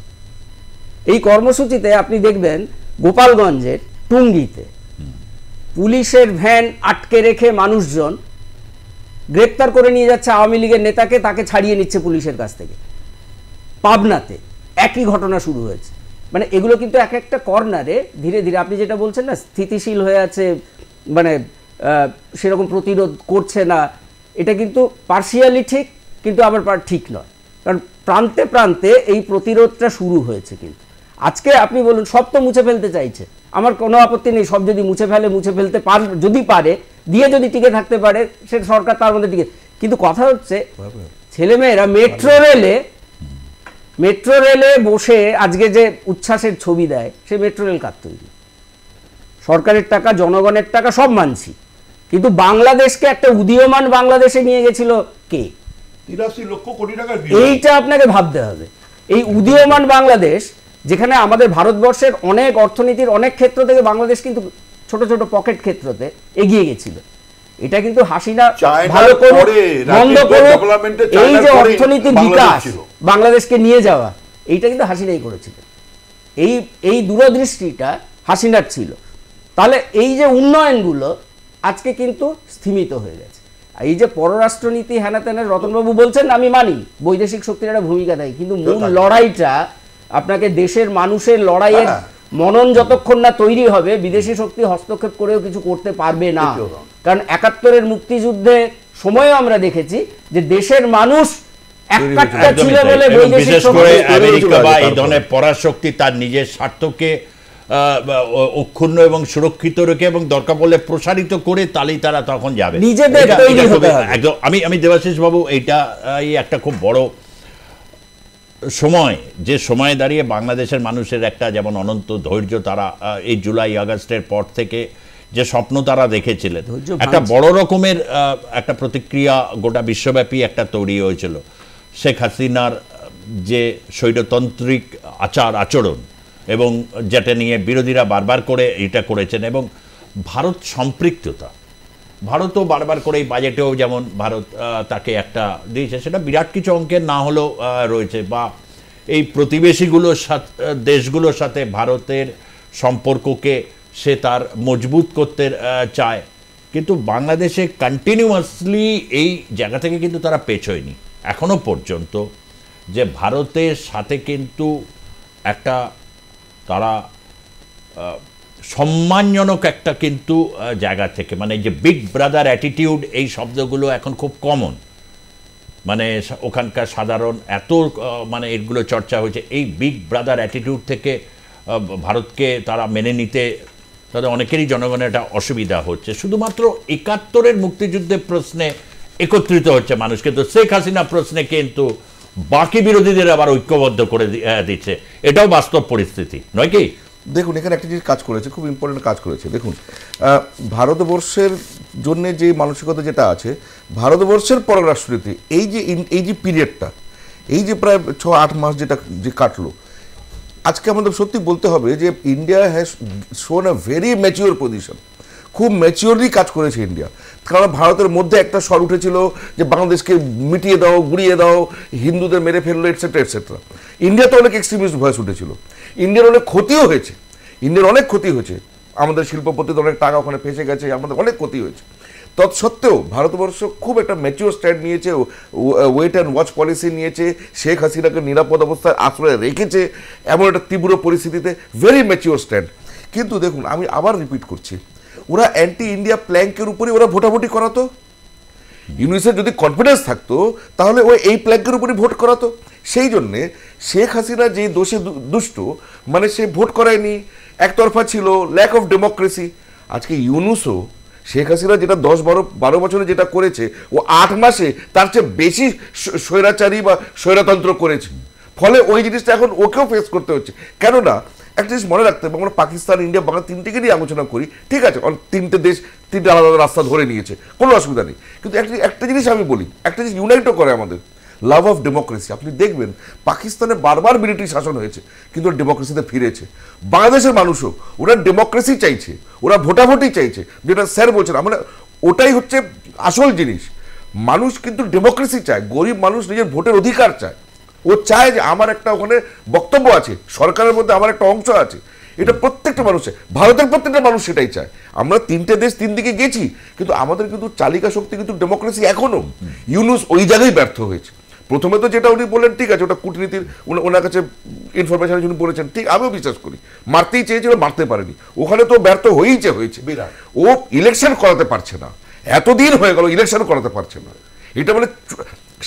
Speaker 3: এই কর্মসূচিতে আপনি দেখবেন গোপালগঞ্জের টুঙ্গিতে পুলিশের ভ্যান আটকে রেখে মানুষজন গ্রেপ্তার করে নিয়ে যাচ্ছে আওয়ামী লীগের নেতাকে, তাকে ছাড়িয়ে নিচ্ছে পুলিশের কাছ থেকে। পাবনাতে একই ঘটনা শুরু হয়েছে। মানে এগুলো কিন্তু এক একটা কর্নারে ধীরে ধীরে আপনি যেটা বলছেন না, স্থিতিশীল হয়ে আছে, মানে সেরকম প্রতিরোধ করছে না, এটা কিন্তু পার্শিয়ালি ঠিক, কিন্তু আবার ঠিক নয়। কারণ প্রান্তে প্রান্তে এই প্রতিরোধটা শুরু হয়েছে। কিন্তু আজকে আপনি বলুন, সব তো মুছে ফেলতে চাইছে, আমার কোনো আপত্তি নেই, সব যদি মুছে ফেলতে যদি পারে, দিয়ে যদি টিকে থাকতে পারে, সে সরকার তার মধ্যে টিকে। কিন্তু কথা হচ্ছে ছেলেমেয়েরা মেট্রো রেলে বসে আজকে যে উচ্ছ্বাসের ছবি দেয়, সে মেট্রো রেল কার তৈরি? সরকারের টাকা, জনগণের টাকা, সব মানছি, কিন্তু বাংলাদেশকে একটা উদীয়মান বাংলাদেশে নিয়ে গেছিল কে?
Speaker 4: 83 লক্ষ কোটি টাকার বিল।
Speaker 3: এইটা আপনাকে ভাবতে হবে। এই উদীয়মান বাংলাদেশ, যেখানে আমাদের ভারতবর্ষের অনেক অর্থনীতির অনেক ক্ষেত্র থেকে বাংলাদেশ কিন্তু ছোট ছোট পকেট ক্ষেত্রতে এগিয়ে গেছিল, এটা কিন্তু হাসিনা ভালো করে বন্ধ করে এই যে অর্থনীতির বিকাশ, বাংলাদেশকে নিয়ে যাওয়া, এইটা কিন্তু হাসিনাই করেছিল। এই দূরদৃষ্টিটা হাসিনার ছিল। তাহলে এই যে উন্নয়নগুলো আজকে কিন্তু স্থিমিত হয়ে গেছে। এই যে পররাষ্ট্রনীতি হ্যানা ত্যানের রতনবাবু বলছেন, আমি মানি বৈদেশিক শক্তির একটা ভূমিকা দেয়, কিন্তু মূল লড়াইটা আপনাকে দেশের মানুষের লড়াইয়ের মনন যতক্ষণ না তৈরি হবে, বিদেশি শক্তি হস্তক্ষেপ করেও কিছু করতে পারবে না। কারণ ৭১-এর মুক্তিযুদ্ধে সময়ও আমরা দেখেছি যে দেশের মানুষ একটা ছিল বলে বৈদেশিক শক্তি,
Speaker 2: আমেরিকা বা এই ধরনের পরাশক্তি তার নিজের স্বার্থকে অক্ষুণ্ণ এবং সুরক্ষিত রেখে এবং দরকার পড়লে প্রসারিত করে, তাহলেই তারা তখন যাবে
Speaker 3: নিজেদের তৈরি হতে হবে।
Speaker 2: একদম। আমি দেবাশিস বাবু, এইটা একটা খুব বড় সময়, যে সময়ে দাঁড়িয়ে বাংলাদেশের মানুষের একটা যেমন অনন্ত ধৈর্য, তারা এই জুলাই আগস্টের পর থেকে যে স্বপ্ন তারা দেখেছিলেন, একটা বড় রকমের একটা প্রতিক্রিয়া গোটা বিশ্বব্যাপী একটা তৈরি হয়েছিল। শেখ হাসিনার যে স্বৈরতান্ত্রিক আচরণ এবং যেটা নিয়ে বিরোধীরা বারবার করে এটা করেছেন, এবং ভারত সম্পৃক্ততা, ভারতও বারবার করে এই বাজেটেও যেমন ভারত তাকে একটা দিয়েছে, সেটা বিরাট কিছু অঙ্কের না হলেও রয়েছে, বা এই প্রতিবেশীগুলোর সাথে, দেশগুলোর সাথে ভারতের সম্পর্ককে সে তার মজবুত করতে চায়। কিন্তু বাংলাদেশে কন্টিনিউয়াসলি এই জায়গা থেকে কিন্তু তারা পেছোয়নি এখনো পর্যন্ত, যে ভারতের সাথে কিন্তু একটা তারা সম্মানজনক একটা কিন্তু জায়গা থেকে, মানে যে বিগ ব্রাদার অ্যাটিটিউড, এই শব্দগুলো এখন খুব কমন, মানে ওখানকার সাধারণ এত মানে এগুলো চর্চা হয়েছে, এই বিগ ব্রাদার অ্যাটিটিউড থেকে ভারতকে তারা মেনে নিতে তাদের অনেকেরই জনগণের একটা অসুবিধা হচ্ছে। শুধুমাত্র ৭১-এর মুক্তিযুদ্ধের প্রশ্নে একত্রিত হচ্ছে মানুষ, কিন্তু শেখ হাসিনা প্রশ্নে কিন্তু বাকি বিরোধীদের আবার ঐক্যবদ্ধ করে দিচ্ছে। এটাও বাস্তব পরিস্থিতি নয় কি?
Speaker 5: দেখুন, এখানে একটা জিনিস কাজ করেছে, খুব ইম্পর্টেন্ট কাজ করেছে। দেখুন, ভারতবর্ষের জন্য যে মানসিকতা যেটা আছে ভারতবর্ষের পররাষ্ট্রনীতি, এই যে পিরিয়ডটা, এই যে প্রায় 6-8 মাস যেটা যে কাটলো, আজকে আমাদের সত্যি বলতে হবে যে ইন্ডিয়া হ্যাজ শোন আ ভেরি ম্যাচিওর পজিশন। খুব ম্যাচিওরলি কাজ করেছে ইন্ডিয়া। কারণ ভারতের মধ্যে একটা স্বর উঠেছিল যে বাংলাদেশকে মিটিয়ে দাও, গুড়িয়ে দাও, হিন্দুদের মেরে ফেললো, এটসেট্রা এটসেট্রা। ইন্ডিয়াতে অনেক এক্সট্রিমিস্ট ভয়েস উঠেছিল, ইন্ডিয়ার অনেক ক্ষতিও হয়েছে, ইন্ডিয়ার অনেক ক্ষতি হয়েছে, আমাদের শিল্পপতিতে অনেক টাকা ওখানে ফেসে গেছে, আমাদের অনেক ক্ষতি হয়েছে। তৎসত্ত্বেও ভারতবর্ষ খুব একটা ম্যাচিওর স্ট্যান্ড নিয়েছে, ওয়েট অ্যান্ড ওয়াচ পলিসি নিয়েছে, শেখ হাসিনাকে নিরাপদ অবস্থায় আশ্রয় রেখেছে এমন একটা তীব্র পরিস্থিতিতে, ভেরি ম্যাচিওর স্ট্যান্ড। কিন্তু দেখুন, আমি আবার রিপিট করছি, ওরা অ্যান্টি ইন্ডিয়া প্ল্যাঙ্কের উপরে ওরা ভোটাভুটি করাতো। ইউনিসের যদি কনফিডেন্স থাকতো তাহলে ও এই প্ল্যাঙ্কের উপরে ভোট করাতো। সেই জন্যে শেখ হাসিনা যে দোষে দুষ্ট, মানে সে ভোট করায়নি, একতরফা ছিল, ল্যাক অফ ডেমোক্রেসি। আজকে ইউনুসও শেখ হাসিনা যেটা 10-12 বছরে যেটা করেছে, ও 8 মাসে তার চেয়ে বেশি স্বৈরাচারী বা স্বৈরতন্ত্র করেছে। ফলে ওই জিনিসটা এখন ওকেও ফেস করতে হচ্ছে। কেননা একটা জিনিস মনে রাখতে হবে, আমরা পাকিস্তান, ইন্ডিয়া, বাংলা তিনটেকে নিয়ে আলোচনা করি, ঠিক আছে, তিনটে দেশ তিনটে আলাদা আলাদা রাস্তা ধরে নিয়েছে, কোনো অসুবিধা নেই। কিন্তু একটা জিনিস আমি বলি, একটা জিনিস ইউনাইটও করে আমাদের, লাভ অফ ডেমোক্রেসি। আপনি দেখবেন পাকিস্তানে বারবার মিলিটারি শাসন হয়েছে, কিন্তু ডেমোক্রেসিতে ফিরেছে। বাংলাদেশের মানুষও ওরা ডেমোক্রেসি চাইছে, ওরা ভোটাভুটি চাইছে, যেটা স্যার বলছেন, আমরা ওটাই হচ্ছে আসল জিনিস। মানুষ কিন্তু ডেমোক্রেসি চায়, গরিব মানুষ নিজের ভোটের অধিকার চায়। ও চায় যে আমার একটা ওখানে বক্তব্য আছে, সরকারের মধ্যে আমার একটা অংশ আছে। এটা প্রত্যেকটা মানুষ চায়, ভারতের প্রত্যেকটা মানুষ সেটাই চায়। আমরা তিনটে দেশ তিন দিকে গেছি, কিন্তু আমাদের কিন্তু চালিকা শক্তি কিন্তু ডেমোক্রেসি এখনো। ইউনুস ওই জায়গায় ব্যর্থ হয়েছে। প্রথমে তো যেটা উনি বললেন, ঠিক আছে, ওটা কূটনীতির, ওনার কাছে ইনফরমেশনের জন্য বলেছেন, ঠিক, আমিও বিশ্বাস করি, মারতেই চেয়েছিল, মারতে পারেনি, ওখানে তো ব্যর্থ হয়েছে। ও ইলেকশন করাতে পারছে না, এতদিন হয়ে গেল ইলেকশন করাতে পারছে না, এটা মানে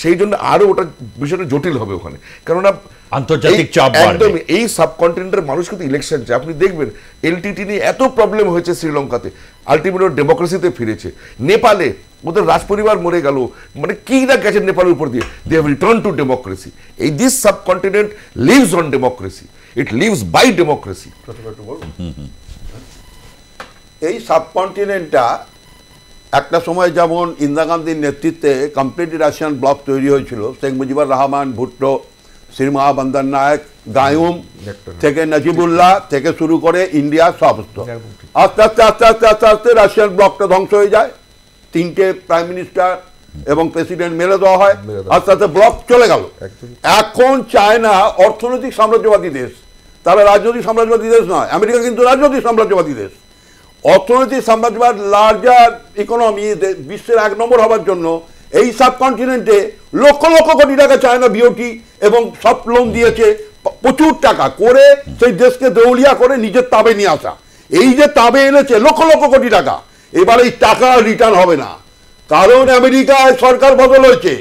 Speaker 5: সেই জন্য আরো ওটা বিষয়টা জটিল হবে ওখানে। কেননা
Speaker 2: আন্তর্জাতিক চাপ
Speaker 5: একদম এই সাবকন্টিনেন্টের মানুষ কিন্তু ইলেকশন চায়। আপনি দেখবেন এলটিটি নিয়ে এত প্রবলেম হয়েছে শ্রীলঙ্কাতে, আলটিমেটলি ডেমোক্রেসিতে ফিরেছে। নেপালে ওদের রাজপরিবার মরে গেল, মানে কি না গেছে নেপালের উপর দিয়ে, they have return to democracy. এই this subcontinent lives on democracy, it lives by democracy.
Speaker 4: এই সাবকন্টিনেন্টটা একটা সময় যেমন ইন্দিরা গান্ধীর নেতৃত্বে কমপ্লিট রাশিয়ান ব্লক তৈরি হয়েছিল, শেখ মুজিবুর রহমান, ভুট্টো, শ্রীমহা বন্দর নায়ক, গায়ুম থেকে নজিবুল্লাহ থেকে শুরু করে ইন্ডিয়া সমস্ত, আস্তে আস্তে আস্তে আস্তে আস্তে আস্তে রাশিয়ান ব্লকটা ধ্বংস হয়ে যায়। 3টে প্রাইম মিনিস্টার এবং প্রেসিডেন্ট মেরে দেওয়া হয়, আস্তে আস্তে ব্লক চলে গেল। এখন চায়না অর্থনৈতিক সাম্রাজ্যবাদী দেশ, তারা রাজনৈতিক সাম্রাজ্যবাদী দেশ নয়। আমেরিকা কিন্তু রাজনৈতিক সাম্রাজ্যবাদী দেশ। অর্থনৈতিক সাম্রাজ্যবাদ, লার্জার ইকোনমি, বিশ্বের 1 নম্বর হওয়ার জন্য এই সাবকন্টিনেন্টে লক্ষ লক্ষ কোটি টাকা চায়না বিওটি এবং সব লোন দিয়েছে, প্রচুর টাকা করে সেই দেশকে দেউলিয়া করে নিজের তাবে নিয়ে আসা। এই যে তাবে এনেছে লক্ষ লক্ষ কোটি টাকা, এবার এই টাকা রিটার্ন হবে না, কারণ আমেরিকায় সরকার বদল হয়েছে,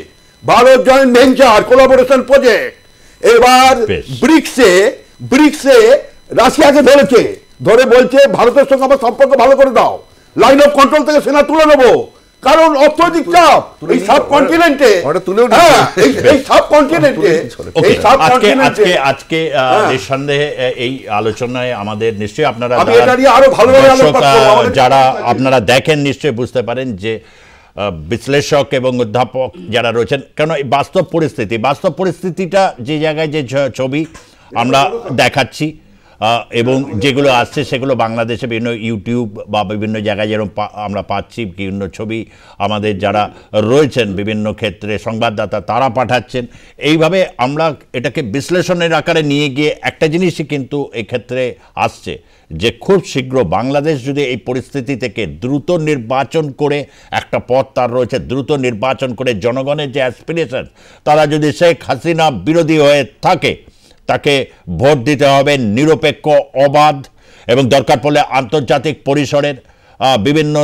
Speaker 4: Bharat joint venture collaboration project. এবার ব্রিক্সে রাশিয়াকে ধরেছে, ধরে বলছে ভারতের সঙ্গে আমার সম্পর্ক ভালো করে দাও, লাইন অফ কন্ট্রোল থেকে সেনা তুলে নেবো, কারণ অর্থনৈতিক চাপ এই সাবকন্টিনেন্টে, এই সাবকন্টিনেন্টে, এই সাবকন্টিনেন্টে।
Speaker 2: আজকে নিঃসন্দেহে এই আলোচনায় আমাদের নিশ্চয়ই আপনারা
Speaker 4: আরো ভালোভাবে
Speaker 2: যারা আপনারা দেখেন নিশ্চয়ই বুঝতে পারেন যে বিশ্লেষক এবং অধ্যাপক যারা রয়েছেন, কেন এই বাস্তব পরিস্থিতিটা যে জায়গায় যে ছবি আমরা দেখাচ্ছি এবং যেগুলো আসছে সেগুলো বাংলাদেশে বিভিন্ন ইউটিউব বা বিভিন্ন জায়গায় যেরকম আমরা পাচ্ছি, বিভিন্ন ছবি আমাদের যারা রয়েছেন বিভিন্ন ক্ষেত্রে সংবাদদাতা তারা পাঠাচ্ছেন। এইভাবে আমরা এটাকে বিশ্লেষণের আকারে নিয়ে গিয়ে একটা জিনিসই কিন্তু এক্ষেত্রে আসছে যে খুব শীঘ্র বাংলাদেশ যদি এই পরিস্থিতি থেকে দ্রুত নির্বাচন করে, একটা পথ তার রয়েছে, দ্রুত নির্বাচন করে জনগণের যে অ্যাসপিরেশন, তারা যদি শেখ হাসিনা বিরোধী হয়ে থাকে, তাকে ভোট দিতে হবে নিরপেক্ষ, অবাধ এবং দরকার পড়লে আন্তর্জাতিক পরিসরের বিভিন্ন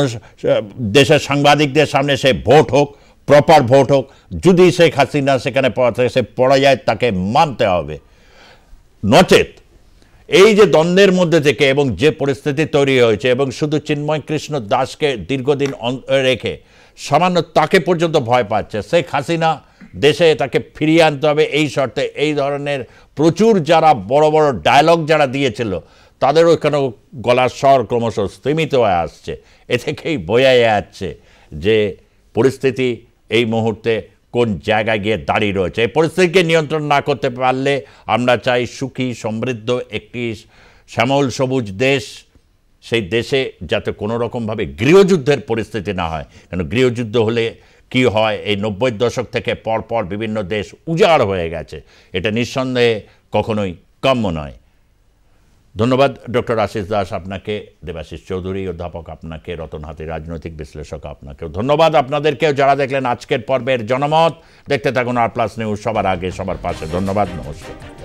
Speaker 2: দেশের সাংবাদিকদের সামনে সে ভোট হোক, প্রপার ভোট হোক। যদি শেখ হাসিনা সেখানে সে পড়া যায়, তাকে মানতে হবে। নচেত এই যে দ্বন্দ্বের মধ্যে থেকে এবং যে পরিস্থিতি তৈরি হয়েছে, এবং শুধু চিন্ময় কৃষ্ণ দাসকে দীর্ঘদিন রেখে সামান্য তাকে পর্যন্ত ভয় পাচ্ছে শেখ হাসিনা, দেশে তাকে ফিরিয়ে আনতে হবে এই শর্তে। এই ধরনের প্রচুর যারা বড় বড় ডায়লগ যারা দিয়েছিল তাদেরও এখানে গলার স্বর ক্রমশ স্তিমিত হয়ে আসছে। এ থেকেই বোঝা যাচ্ছে যে পরিস্থিতি এই মুহূর্তে কোন জায়গায় গিয়ে দাঁড়িয়ে রয়েছে। এই পরিস্থিতিকে নিয়ন্ত্রণ না করতে পারলে আমরা চাই সুখী সমৃদ্ধ একটি শ্যামল সবুজ দেশ, সেই দেশে যাতে কোনো রকমভাবে গৃহযুদ্ধের পরিস্থিতি না হয়। কেন গৃহযুদ্ধ হলে কি হয়, এই 90-র দশক থেকে পরপর বিভিন্ন দেশ উজাড় হয়ে গেছে, এটা নিঃসন্দেহে কখনোই কাম্য নয়। ধন্যবাদ ডক্টর আশিস দাস আপনাকে, দেবাশিস চৌধুরী অধ্যাপক আপনাকে, রতন হাতি রাজনৈতিক বিশ্লেষক আপনাকেও ধন্যবাদ। আপনাদেরকেও যারা দেখলেন আজকের পর্বের জনমত, দেখতে থাকুন আর প্লাস নিউজ, সবার আগে সবার পাশে। ধন্যবাদ, নমস্কার।